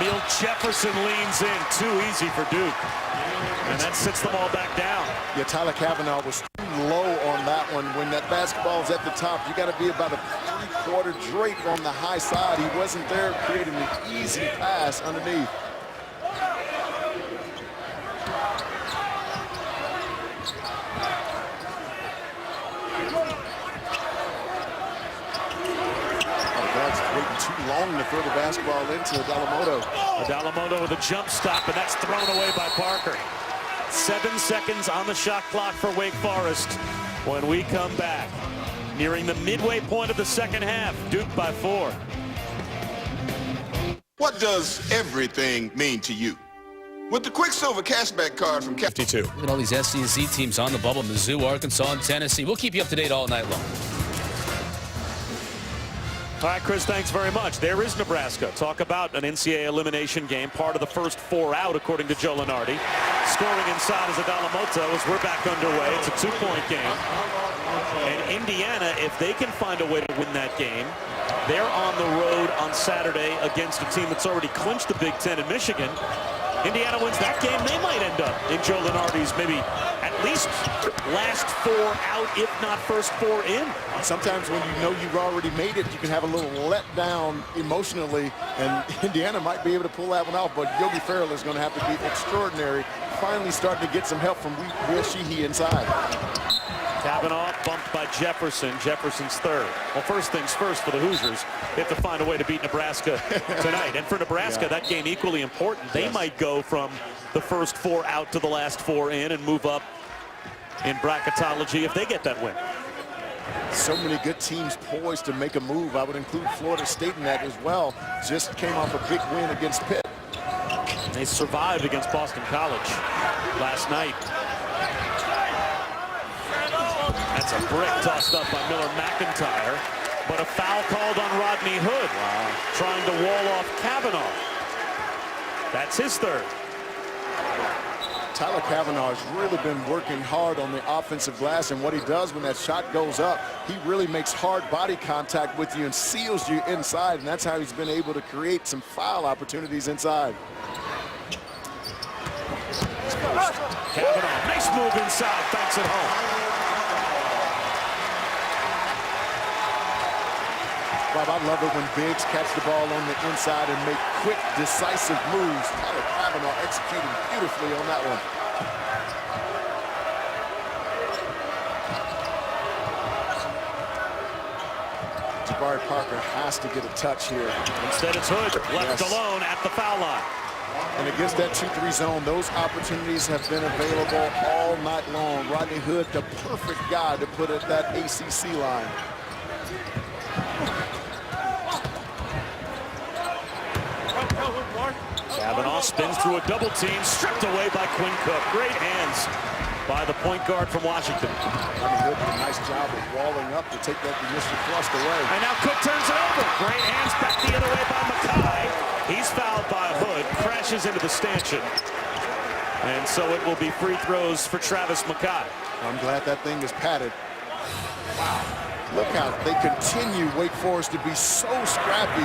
Emil Jefferson leans in. Too easy for Duke. And that sits them all back down. Yeah, Tyler Kavanaugh was too low on that one. When that basketball's at the top, you got to be about a three-quarter drape on the high side. He wasn't there creating an easy pass underneath. Too long to throw the basketball into Dalamoto. Dalamoto with a jump stop, and that's thrown away by Parker. 7 seconds on the shot clock for Wake Forest when we come back. Nearing the midway point of the second half, Duke by 4. What does everything mean to you? With the Quicksilver cashback card from 52. Look at all these SEC teams on the bubble. Mizzou, Arkansas, and Tennessee. We'll keep you up to date all night long. All right, Chris, thanks very much. There is Nebraska. Talk about an NCAA elimination game, part of the first 4 out, according to Joe Lunardi. Scoring inside is Adalamoto as we're back underway. It's a 2-point game. And Indiana, if they can find a way to win that game, they're on the road on Saturday against a team that's already clinched the Big Ten in Michigan. Indiana wins that game, they might end up in Joe Lunardi's maybe at least last 4 out, if not first 4 in. Sometimes when you know you've already made it, you can have a little letdown emotionally, and Indiana might be able to pull that one off, but Yogi Ferrell is going to have to be extraordinary, finally starting to get some help from Will Sheehy inside. Kavanaugh bumped by Jefferson. Jefferson's third. Well, first things first for the Hoosiers. They have to find a way to beat Nebraska tonight. And for Nebraska, that game equally important. They might go from the first 4 out to the last 4 in and move up in bracketology if they get that win. So many good teams poised to make a move. I would include Florida State in that as well. Just came off a big win against Pitt. They survived against Boston College last night. That's a brick tossed up by Miller McIntyre, but a foul called on Rodney Hood. Wow. Trying to wall off Kavanaugh. That's his third. Tyler Kavanaugh has really been working hard on the offensive glass, and what he does when that shot goes up, he really makes hard body contact with you and seals you inside, and that's how he's been able to create some foul opportunities inside. Kavanaugh, nice move inside, banks it home. Bob, I love it when bigs catch the ball on the inside and make quick, decisive moves. Tyler Kavanaugh executing beautifully on that one. Jabari Parker has to get a touch here. Instead, it's Hood left alone at the foul line. And against that 2-3 zone, those opportunities have been available all night long. Rodney Hood, the perfect guy to put at that ACC line. Kavanaugh spins through a double team, stripped away by Quinn Cook. Great hands by the point guard from Washington. Rodney Hood did a nice job of walling up to take that initial thrust away. And now Cook turns it over. Great hands back the other way by Mackay. He's fouled by Hood, crashes into the stanchion. And so it will be free throws for Travis Mackay. I'm glad that thing is padded. Wow. Look how they continue, Wake Forest, to be so scrappy.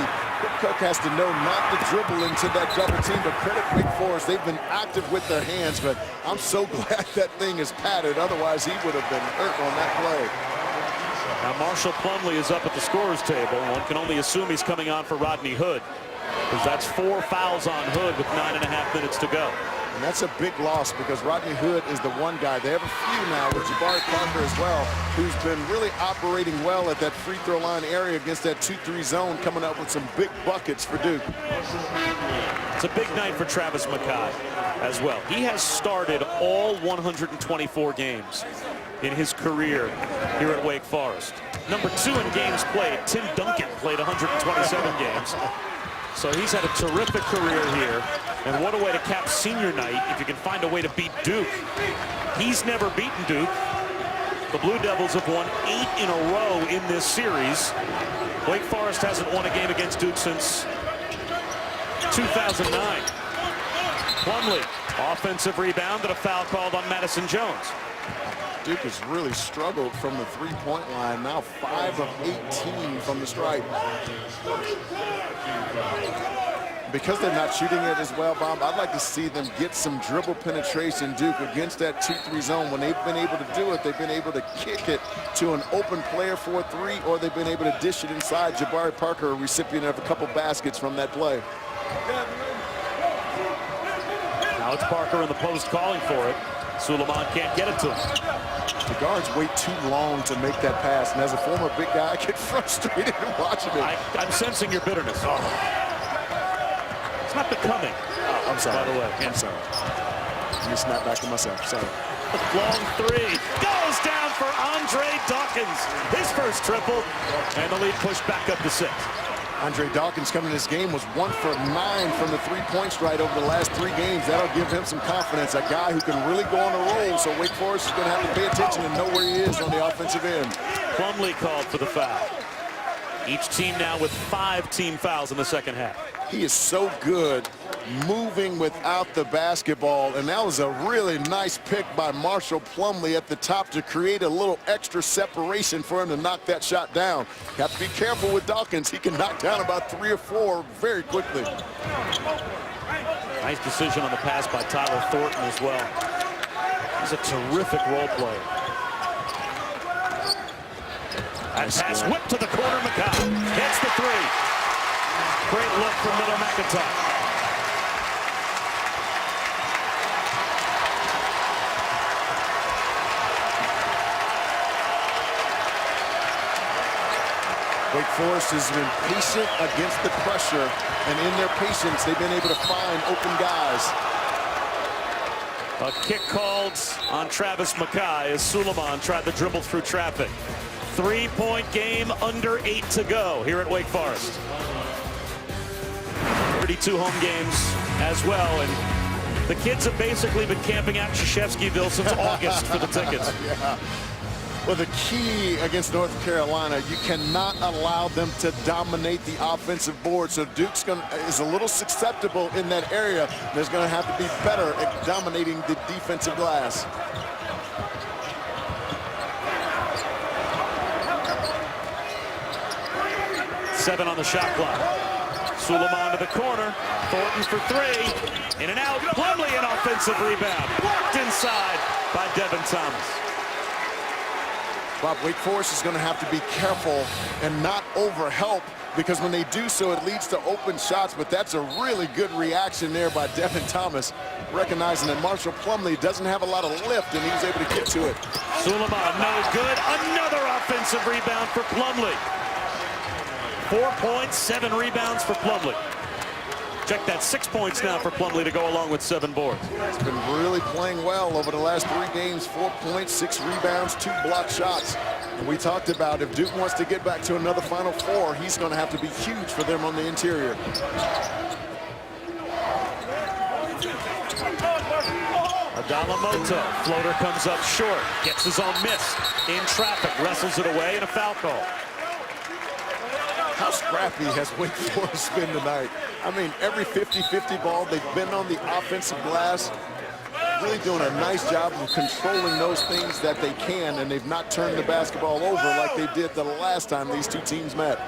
Cook has to know not to dribble into that double team, but credit Wake Forest. They've been active with their hands, but I'm so glad that thing is padded. Otherwise, he would have been hurt on that play. Now, Marshall Plumlee is up at the scorer's table. One can only assume he's coming on for Rodney Hood, because that's 4 fouls on Hood with 9.5 minutes to go. And that's a big loss because Rodney Hood is the one guy. They have a few now with Jabari Parker as well, who's been really operating well at that free throw line area against that 2-3 zone, coming up with some big buckets for Duke. It's a big night for Travis Mackay as well. He has started all 124 games in his career here at Wake Forest. Number 2 in games played. Tim Duncan played 127 games. So he's had a terrific career here. And what a way to cap senior night if you can find a way to beat Duke. He's never beaten Duke. The Blue Devils have won 8 in a row in this series. Wake Forest hasn't won a game against Duke since 2009. Plumlee Offensive rebound and a foul called on Madison Jones. Duke has really struggled from the three-point line. Now 5 of 18 from the stripe. Because they're not shooting it as well, Bob, I'd like to see them get some dribble penetration, Duke, against that 2-3 zone. When they've been able to do it, they've been able to kick it to an open player for a 3, or they've been able to dish it inside. Jabari Parker, a recipient of a couple baskets from that play. Now it's Parker in the post calling for it. Suleiman can't get it to him. The guards wait too long to make that pass, and as a former big guy, I get frustrated watching it. I'm sensing your bitterness. Oh. It's not becoming. I'm sorry. By the way. I'm sorry. Let me snap back to myself. Sorry. Long three. Goes down for Andre Dawkins. His first triple. And the lead pushed back up to 6. Andre Dawkins coming to this game was 1 for 9 from the three-point strike over the last 3 games. That'll give him some confidence. A guy who can really go on a roll. So Wake Forest is going to have to pay attention and know where he is on the offensive end. Plumlee called for the foul. Each team now with 5 team fouls in the second half. He is so good moving without the basketball, and that was a really nice pick by Marshall Plumlee at the top to create a little extra separation for him to knock that shot down. You have to be careful with Dawkins. He can knock down about 3 or 4 very quickly. Nice decision on the pass by Tyler Thornton as well. He's a terrific role player. That pass whipped to the corner. McCall hits the 3. Great look from Miller McIntyre. Wake Forest has been patient against the pressure, and in their patience, they've been able to find open guys. A kick called on Travis Mackay as Suleiman tried to dribble through traffic. 3-point game, under 8 to go here at Wake Forest. 32 home games as well, and the kids have basically been camping out in Krzyzewskiville since August for the tickets. Yeah. Well, the key against North Carolina, you cannot allow them to dominate the offensive board. So Duke's is a little susceptible in that area. There's going to have to be better at dominating the defensive glass. Seven on the shot clock. Suleiman to the corner. Thornton for 3. In and out. Plumlee an offensive rebound. Blocked inside by Devin Thomas. Bob, Wake Forest is going to have to be careful and not overhelp, because when they do so, it leads to open shots. But that's a really good reaction there by Devin Thomas, recognizing that Marshall Plumlee doesn't have a lot of lift, and he was able to get to it. Suleiman, no good. Another offensive rebound for Plumlee. 4 points, 7 rebounds for Plumlee. Check that, 6 points now for Plumlee to go along with 7 boards. He's been really playing well over the last 3 games. 4 points, 6 rebounds, 2 block shots. And we talked about if Duke wants to get back to another Final Four, he's going to have to be huge for them on the interior. Adalamoto, floater comes up short, gets his own miss in traffic, wrestles it away, and a foul call. How scrappy has Wake Forest been tonight? I mean, every 50-50 ball, they've been on the offensive glass, really doing a nice job of controlling those things that they can, and they've not turned the basketball over like they did the last time these 2 teams met.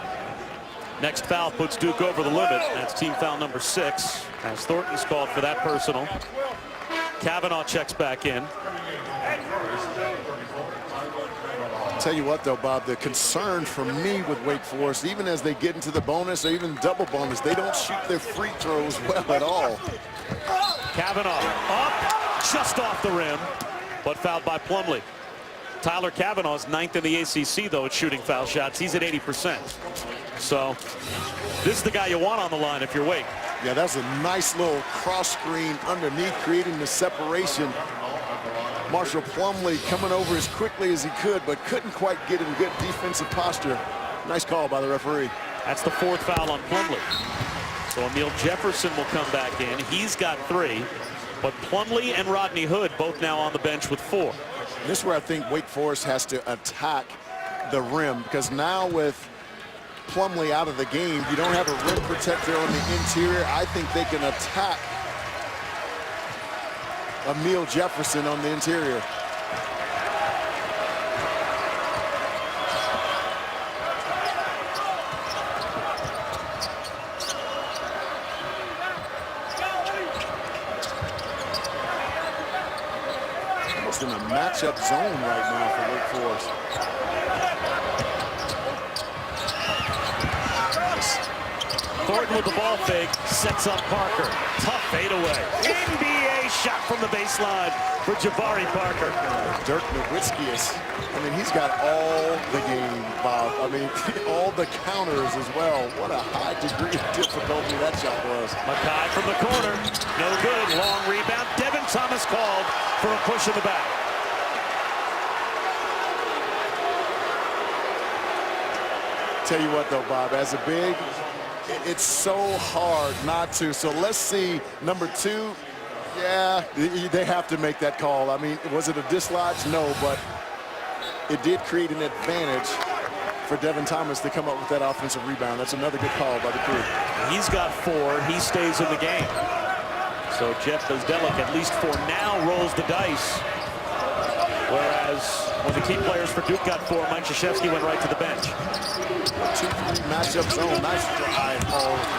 Next foul puts Duke over the limit. That's team foul number 6, as Thornton's called for that personal. Kavanaugh checks back in. Tell you what, though, Bob, the concern for me with Wake Forest, even as they get into the bonus or even double bonus, they don't shoot their free throws well at all. Kavanaugh up, just off the rim, but fouled by Plumlee. Tyler Kavanaugh's 9th in the ACC, though, at shooting foul shots. He's at 80%. So this is the guy you want on the line if you're Wake. Yeah, that's a nice little cross screen underneath, creating the separation. Marshall Plumlee coming over as quickly as he could, but couldn't quite get in good defensive posture. Nice call by the referee. That's the 4th foul on Plumlee. So Emil Jefferson will come back in. He's got 3, but Plumlee and Rodney Hood both now on the bench with 4. This is where I think Wake Forest has to attack the rim, because now with Plumlee out of the game, you don't have a rim protector on the interior. I think they can attack Emil Jefferson on the interior. Almost in a matchup zone right now for Wake Forest. Thornton with the ball fake, sets up Parker. Tough fadeaway. NBA shot from the baseline for Jabari Parker. Dirk Nowitzki, I mean, he's got all the game, Bob. I mean, all the counters as well. What a high degree of difficulty that shot was. Mackay from the corner. No good. Long rebound. Devin Thomas called for a push in the back. Tell you what, though, Bob, as a big, it's so hard not to. So let's see, number 2, yeah, they have to make that call. I mean, was it a dislodge? No, but it did create an advantage for Devin Thomas to come up with that offensive rebound. That's another good call by the crew. He's got 4. He stays in the game. So Jeff Bzdelic, at least for now, rolls the dice. Whereas when the key players for Duke got 4, Mike Krzyzewski went right to the bench. 2-3 matchup zone. Nice drive.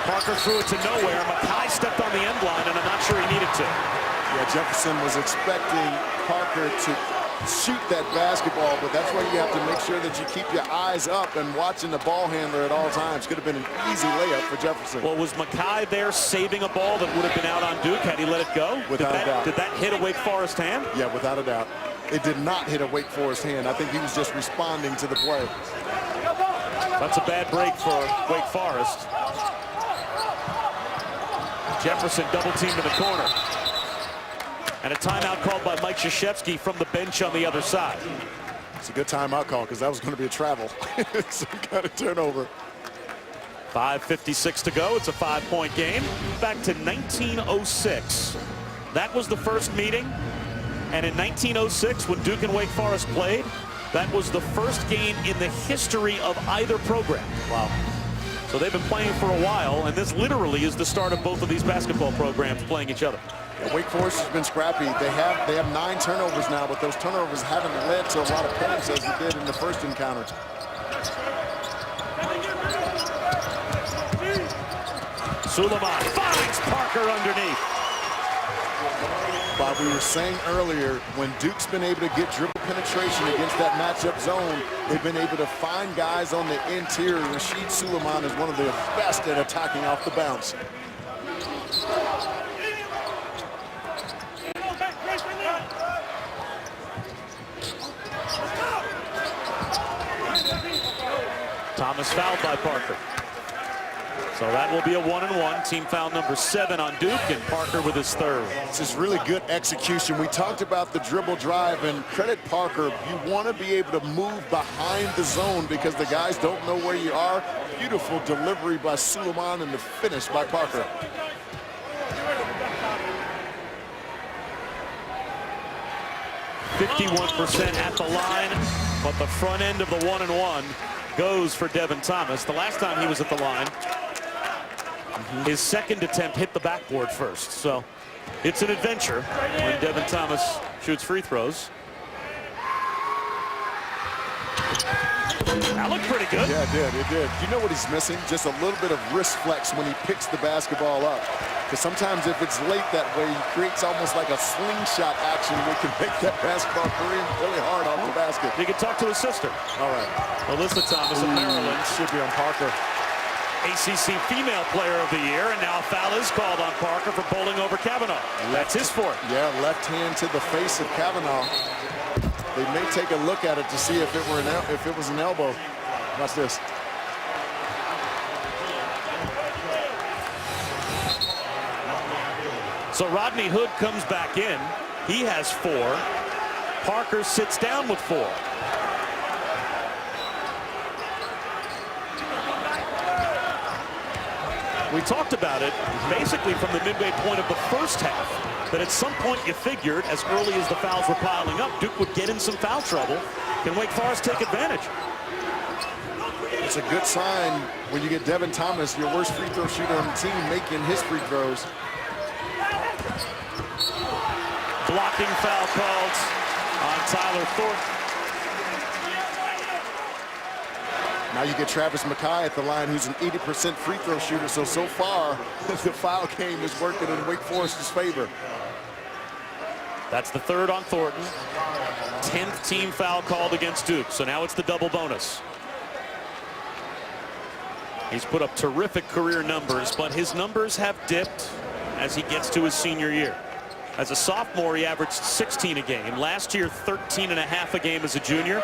Parker threw it to nowhere. Mackay stepped on the end line, and I'm not sure he needed to. Yeah, Jefferson was expecting Parker to shoot that basketball, but that's why you have to make sure that you keep your eyes up and watching the ball handler at all times. Could have been an easy layup for Jefferson. Well, was Mackay there saving a ball that would have been out on Duke had he let it go? Without a doubt. Did that hit a Wake Forest hand? Yeah, without a doubt. It did not hit a Wake Forest hand. I think he was just responding to the play. That's a bad break for Wake Forest. Jefferson double teamed in the corner. And a timeout called by Mike Krzyzewski from the bench on the other side. It's a good timeout call because that was going to be a travel. Some kind of turnover. 5:56 to go. It's a 5-point game. Back to 1906. That was the first meeting. And in 1906, when Duke and Wake Forest played, that was the first game in the history of either program. Wow. So they've been playing for a while, and this literally is the start of both of these basketball programs playing each other. Yeah, Wake Forest has been scrappy. They have 9 turnovers now, but those turnovers haven't led to a lot of points as they did in the first encounter. Suleiman finds Parker underneath. Bob, we were saying earlier, when Duke's been able to get dribble penetration against that matchup zone, they've been able to find guys on the interior. Rashid Suleiman is one of the best at attacking off the bounce. Thomas fouled by Parker. So that will be a 1-and-1. Team foul number 7 on Duke, and Parker with his 3rd. This is really good execution. We talked about the dribble drive, and credit Parker. You want to be able to move behind the zone because the guys don't know where you are. Beautiful delivery by Suleiman and the finish by Parker. %51% at the line, but the front end of the 1-and-1 goes for Devin Thomas. The last time he was at the line, his second attempt hit the backboard first. So it's an adventure when Devin Thomas shoots free throws. That looked pretty good. Yeah, it did. It did. You know what he's missing? Just a little bit of wrist flex when he picks the basketball up. Because sometimes if it's late that way, he creates almost like a slingshot action where he can make that basketball really hard off the basket. He can talk to his sister. All right. Alyssa Thomas of Maryland. Should be on Parker. ACC Female Player of the Year, and now a foul is called on Parker for bowling over Kavanaugh. That's his fourth. Yeah, left hand to the face of Kavanaugh. They may take a look at it to see if it was an elbow. Watch this. So Rodney Hood comes back in. He has 4. Parker sits down with 4. We talked about it basically from the midway point of the first half, that at some point you figured, as early as the fouls were piling up, Duke would get in some foul trouble. Can Wake Forest take advantage? It's a good sign when you get Devin Thomas, your worst free throw shooter on the team, making his free throws. blocking foul called on Tyler Thornton. Now you get Travis McKay at the line, who's an 80% free throw shooter. So far, the foul game is working in Wake Forest's favor. That's the third on Thornton. 10th team foul called against Duke. So now it's the double bonus. He's put up terrific career numbers, but his numbers have dipped as he gets to his senior year. As a sophomore, he averaged 16 a game. Last year, 13.5 a game as a junior.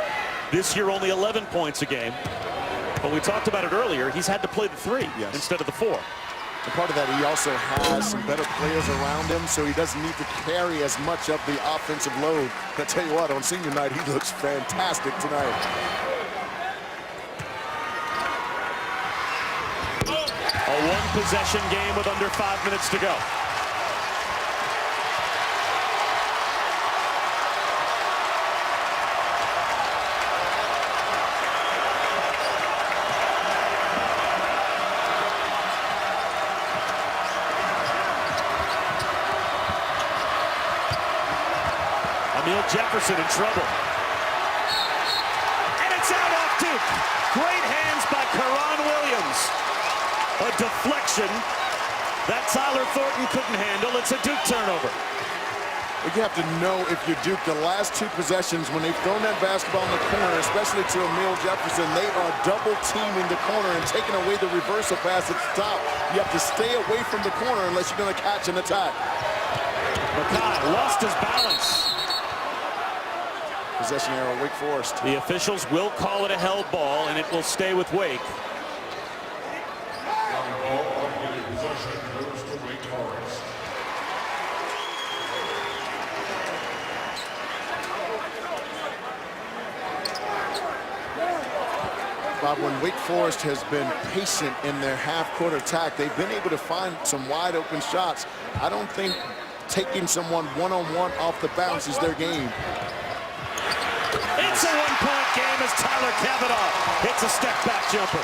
This year, only 11 points a game. But we talked about it earlier. He's had to play the 3 instead of the 4. And part of that, he also has some better players around him, so he doesn't need to carry as much of the offensive load. But I tell you what, on senior night, he looks fantastic tonight. A one-possession game with under 5 minutes to go. Jefferson in trouble. And it's out off Duke. Great hands by Karan Williams. A deflection that Tyler Thornton couldn't handle. It's a Duke turnover. You have to know if you're Duke, the last 2 possessions when they've thrown that basketball in the corner, especially to Emil Jefferson, they are double teaming the corner and taking away the reversal pass at the top. You have to stay away from the corner unless you're going to catch an attack. McKay lost his balance. Possession error, Wake Forest. The officials will call it a held ball, and it will stay with Wake. Bob, when Wake Forest has been patient in their half-court attack, they've been able to find some wide-open shots. I don't think taking someone one-on-one off the bounce is their game. It's a one-point game as Tyler Kavanaugh hits a step-back jumper.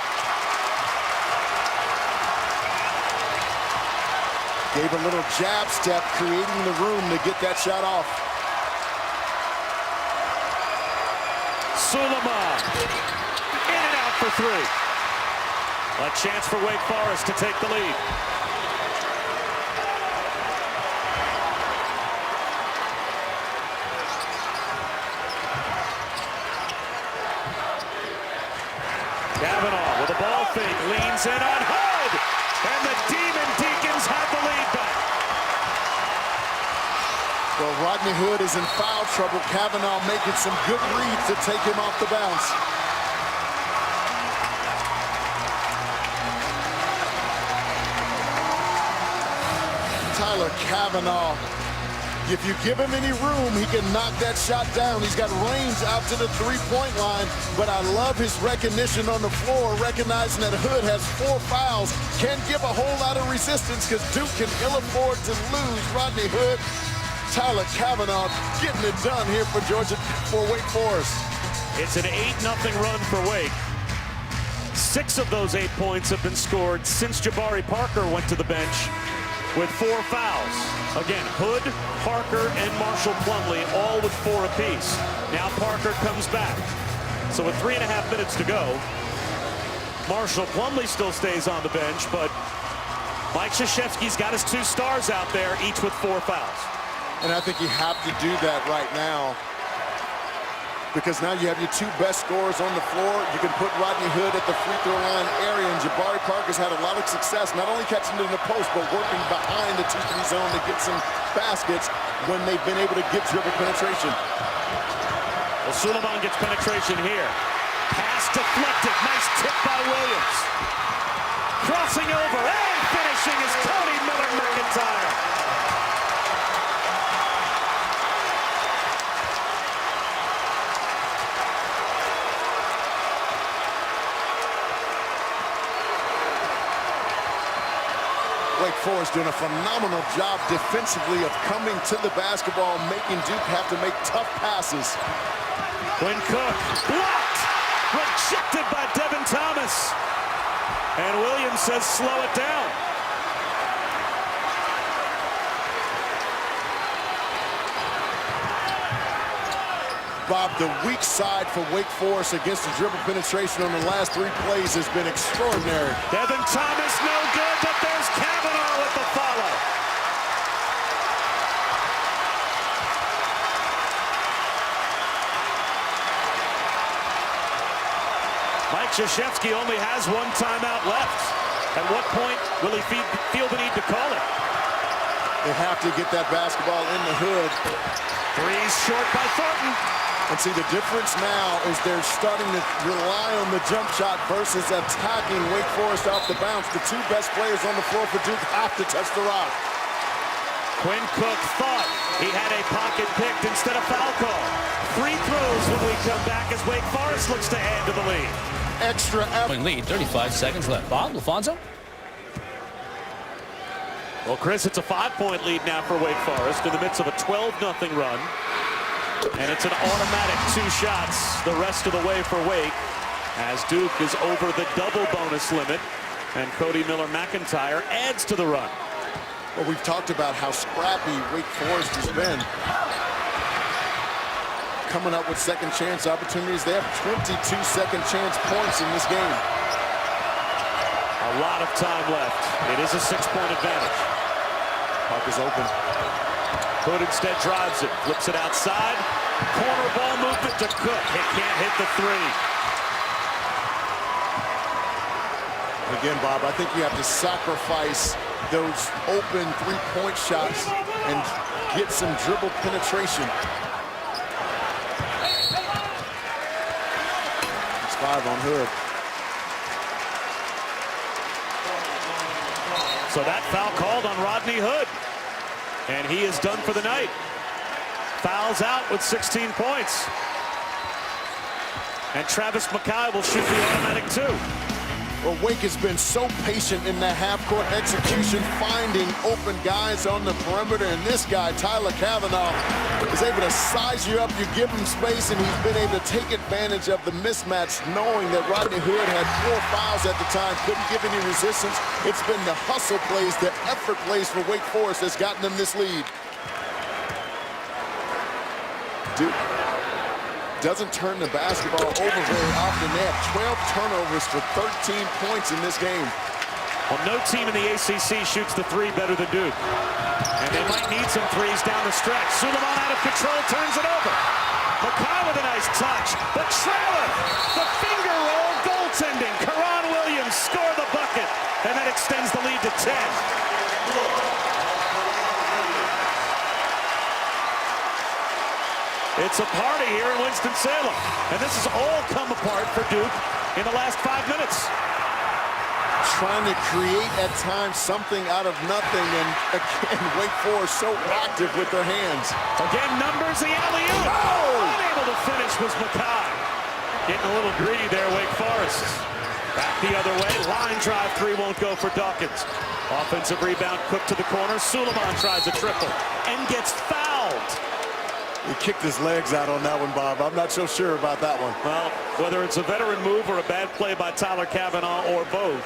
Gave a little jab step, creating the room to get that shot off. Suleiman in and out for 3. A chance for Wake Forest to take the lead. Kavanaugh with a ball fake, leans in on Hood, and the Demon Deacons have the lead back. Well, Rodney Hood is in foul trouble. Kavanaugh making some good reads to take him off the bounce. Tyler Kavanaugh, if you give him any room, he can knock that shot down. He's got range out to the 3-point line, but I love his recognition on the floor, recognizing that Hood has 4 fouls, can't give a whole lot of resistance because Duke can ill afford to lose. Rodney Hood, Tyler Kavanaugh getting it done here for Wake Forest. It's an 8-0 run for Wake. 6 of those 8 points have been scored since Jabari Parker went to the bench with 4 fouls. Again, Hood, Parker, and Marshall Plumlee all with 4 apiece. Now Parker comes back. So with 3.5 minutes to go, Marshall Plumlee still stays on the bench, but Mike Krzyzewski's got his 2 stars out there, each with 4 fouls. And I think you have to do that right now, because now you have your 2 best scorers on the floor. You can put Rodney Hood at the free throw line area, and Jabari Parker's had a lot of success, not only catching it in the post, but working behind the 2-3 zone to get some baskets when they've been able to get dribble penetration. Well, Suleiman gets penetration here. Pass deflected. Nice tip by Williams. Crossing over and finishing is Tony Miller-McIntyre. Wake Forest doing a phenomenal job defensively of coming to the basketball, making Duke have to make tough passes. Quinn Cook blocked, rejected by Devin Thomas. And Williams says slow it down. Bob, the weak side for Wake Forest against the dribble penetration on the last 3 plays has been extraordinary. Devin Thomas, no good, but there's Kavanaugh with the follow. Mike Krzyzewski only has 1 timeout left. At what point will he feel the need to call it? They have to get that basketball in the hood. Three's short by Thornton. And see, the difference now is they're starting to rely on the jump shot versus attacking Wake Forest off the bounce. The 2 best players on the floor for Duke have to touch the rock. Quinn Cook thought he had a pocket picked instead of foul call. Free throws when we come back as Wake Forest looks to add to the lead. Extra effort. Lead, 35 seconds left. Bob, LaFonso? Well, Chris, it's a 5-point lead now for Wake Forest in the midst of a 12-0 run. And it's an automatic 2 shots the rest of the way for Wake as Duke is over the double bonus limit. And Cody Miller-McIntyre adds to the run. Well, we've talked about how scrappy Wake Forest has been. Coming up with second chance opportunities. They have 22 second chance points in this game. A lot of time left. It is a 6-point advantage. Parker's open. Hood instead drives it, flips it outside. Corner ball movement to Cook. He can't hit the 3. Again, Bob, I think you have to sacrifice those open 3-point shots and get some dribble penetration. It's 5 on Hood. So that foul called on Rodney Hood. And he is done for the night. Fouls out with 16 points. And Travis McKay will shoot the automatic 2. Well, Wake has been so patient in that half-court execution, finding open guys on the perimeter. And this guy, Tyler Kavanaugh, is able to size you up. You give him space, and he's been able to take advantage of the mismatch, knowing that Rodney Hood had 4 fouls at the time, couldn't give any resistance. It's been the hustle plays, the effort plays for Wake Forest that's gotten them this lead. Duke doesn't turn the basketball over very often. They have 12 turnovers for 13 points in this game. Well, no team in the ACC shoots the 3 better than Duke. And they might need some 3s down the stretch. Suleiman out of control, turns it over. McKay with a nice touch. The trailer, the finger roll, goaltending. Karan Williams score the bucket. And that extends the lead to 10. It's a party here in Winston-Salem. And this has all come apart for Duke in the last 5 minutes. Trying to create at times something out of nothing, and again, Wake Forest so active with their hands. Again, numbers, the alley-oop. Oh! Unable to finish was McKay. Getting a little greedy there, Wake Forest. Back the other way, line drive 3 won't go for Dawkins. Offensive rebound, Cook to the corner. Suleiman tries a triple and gets fouled. He kicked his legs out on that one, Bob. I'm not so sure about that one. Well, whether it's a veteran move or a bad play by Tyler Kavanaugh or both,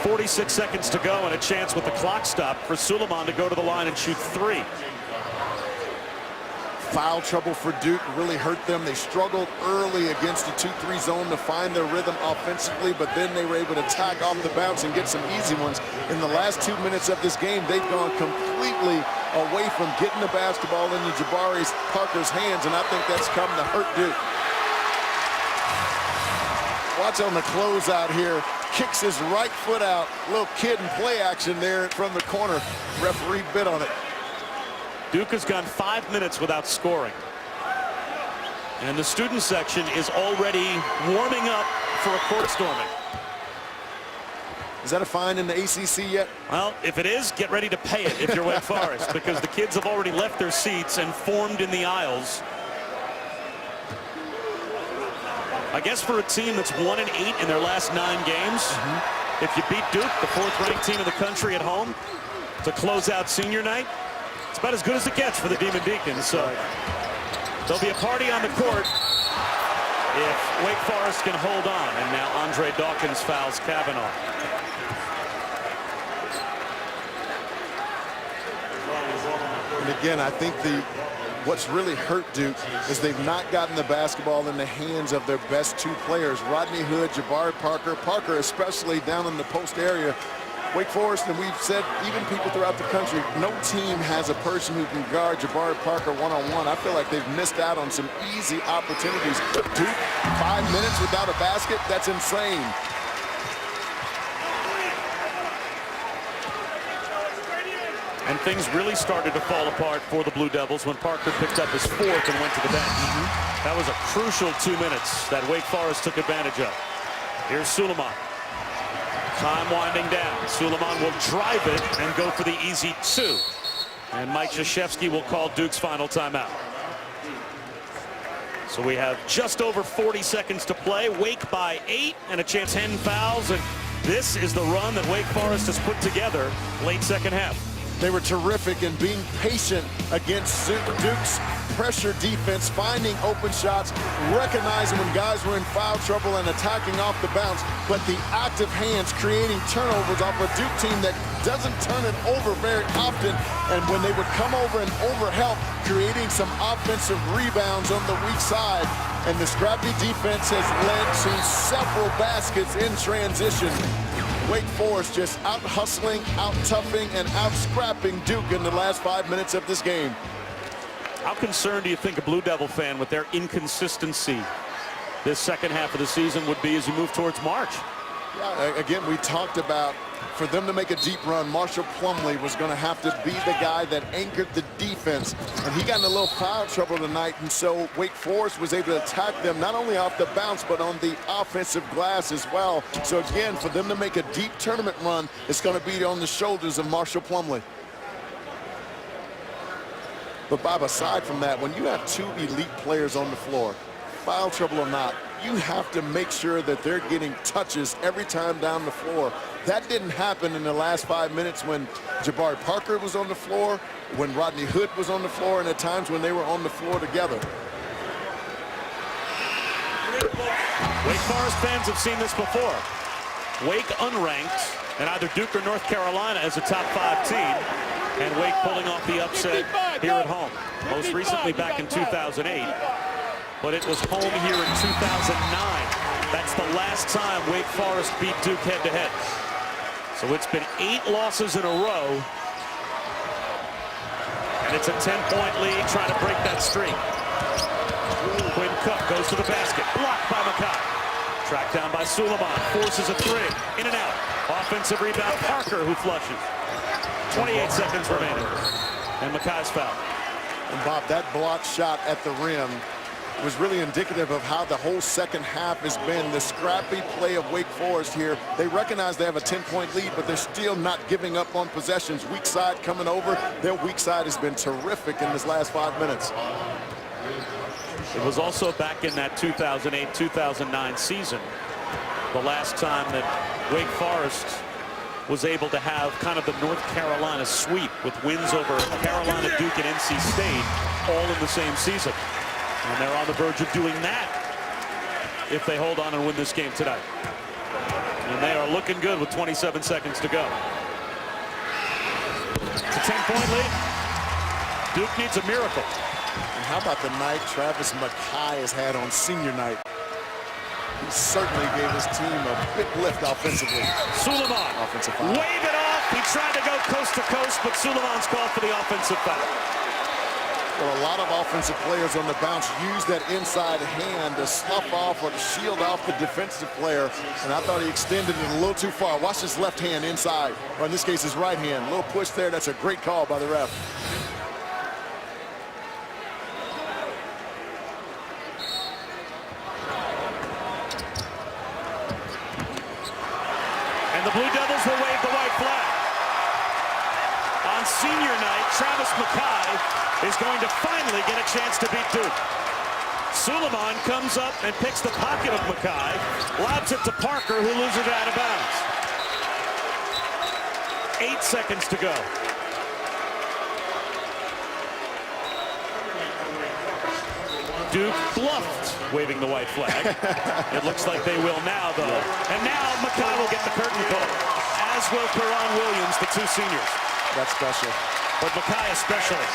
46 seconds to go and a chance with the clock stop for Suleiman to go to the line and shoot 3. Foul trouble for Duke really hurt them. They struggled early against the 2-3 zone to find their rhythm offensively, but then they were able to tack off the bounce and get some easy ones. In the last 2 minutes of this game, they've gone completely away from getting the basketball into Jabari Parker's hands, and I think that's come to hurt Duke. Watch on the closeout here. Kicks his right foot out. Little kid in play action there from the corner. Referee bit on it. Duke has gone 5 minutes without scoring. And the student section is already warming up for a court storming. Is that a fine in the ACC yet? Well, if it is, get ready to pay it if you're Wake Forest, because the kids have already left their seats and formed in the aisles. I guess for a team that's 1-8 in their last 9 games, if you beat Duke, the 4th-ranked team in the country at home, to close out senior night, it's about as good as it gets for the Demon Deacons. So there'll be a party on the court if Wake Forest can hold on. And now Andre Dawkins fouls Kavanaugh. And again, I think the what's really hurt Duke is they've not gotten the basketball in the hands of their best two players, Rodney Hood, Jabari Parker especially down in the post area. Wake Forest, and we've said, even people throughout the country, no team has a person who can guard Jabari Parker one-on-one. I feel like they've missed out on some easy opportunities. Duke, 5 minutes without a basket, that's insane. And things really started to fall apart for the Blue Devils when Parker picked up his fourth and went to the bench. That was a crucial 2 minutes that Wake Forest took advantage of. Here's Suleiman. Time winding down. Suleiman will drive it and go for the easy two. And Mike Krzyzewski will call Duke's final timeout. So we have just over 40 seconds to play. Wake by 8 and a chance 10 fouls. And this is the run that Wake Forest has put together late second half. They were terrific in being patient against Duke's pressure defense, finding open shots, recognizing when guys were in foul trouble and attacking off the bounce, but the active hands creating turnovers off a Duke team that doesn't turn it over very often. And when they would come over and overhelp, creating some offensive rebounds on the weak side. And the scrappy defense has led to several baskets in transition. Wake Forest just out-hustling, out-toughing, and out-scrapping Duke in the last 5 minutes of this game. How concerned do you think a Blue Devil fan with their inconsistency this second half of the season would be as you move towards March? Yeah, again, we talked about for them to make a deep run, Marshall Plumlee was going to have to be the guy that anchored the defense. And he got in a little foul trouble tonight, and so Wake Forest was able to attack them not only off the bounce, but on the offensive glass as well. So again, for them to make a deep tournament run, it's going to be on the shoulders of Marshall Plumlee. But Bob, aside from that, when you have two elite players on the floor, foul trouble or not, you have to make sure that they're getting touches every time down the floor. That didn't happen in the last 5 minutes when Jabari Parker was on the floor, when Rodney Hood was on the floor, and at times when they were on the floor together. Wake Forest fans have seen this before. Wake unranked, and either Duke or North Carolina as a top 5 team, and Wake pulling off the upset here at home. Most recently back in 2008. But it was home here in 2009. That's the last time Wake Forest beat Duke head-to-head. So it's been 8 losses in a row. And it's a 10-point lead, trying to break that streak. Quinn Cook goes to the basket, blocked by Mackay. Tracked down by Suleiman, forces a 3, in and out. Offensive rebound, Parker who flushes. 28 seconds remaining. And Mackay's foul. And Bob, that blocked shot at the rim was really indicative of how the whole second half has been. The scrappy play of Wake Forest here. They recognize they have a 10-point lead, but they're still not giving up on possessions. Weak side coming over. Their weak side has been terrific in this last 5 minutes. It was also back in that 2008-2009 season, the last time that Wake Forest was able to have kind of the North Carolina sweep with wins over Carolina, Duke, and NC State all in the same season. And they're on the verge of doing that if they hold on and win this game tonight. And they are looking good with 27 seconds to go. It's a 10-point lead. Duke needs a miracle. And how about the night Travis Mackay has had on senior night? He certainly gave his team a big lift offensively. Suleiman, offensive foul. Wave it off. He tried to go coast to coast, but Suleiman's called for the offensive foul. Well, a lot of offensive players on the bounce use that inside hand to slough off or to shield off the defensive player. And I thought he extended it a little too far. Watch his left hand inside, or in this case, his right hand. A little push there. That's a great call by the ref. And the Blue Devils will wave the white flag. On senior night, Travis Mackay is going to finally get a chance to beat Duke. Suleiman comes up and picks the pocket of Mackay, lobs it to Parker, who loses it out of bounds. 8 seconds to go. Duke bluffed, waving the white flag. It looks like they will now, though. And now Mackay will get the curtain call, as will Perron Williams, the 2 seniors. That's special. But Mackay especially.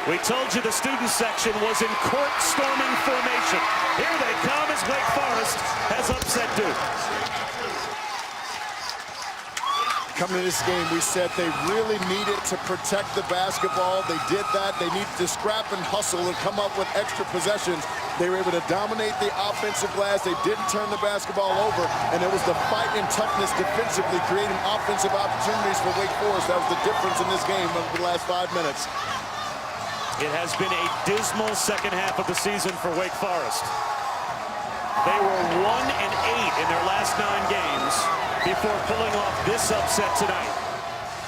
We told you the student section was in court storming formation. Here they come as Wake Forest has upset Duke. Coming to this game, we said they really needed to protect the basketball. They did that. They needed to scrap and hustle and come up with extra possessions. They were able to dominate the offensive glass. They didn't turn the basketball over, and it was the fight and toughness defensively creating offensive opportunities for Wake Forest. That was the difference in this game over the last 5 minutes. It has been a dismal second half of the season for Wake Forest. They were 1-8 in their last 9 games before pulling off this upset tonight.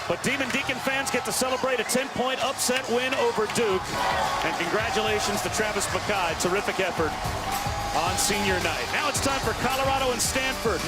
But Demon Deacon fans get to celebrate a 10-point upset win over Duke. And congratulations to Travis McKay. Terrific effort on senior night. Now it's time for Colorado and Stanford.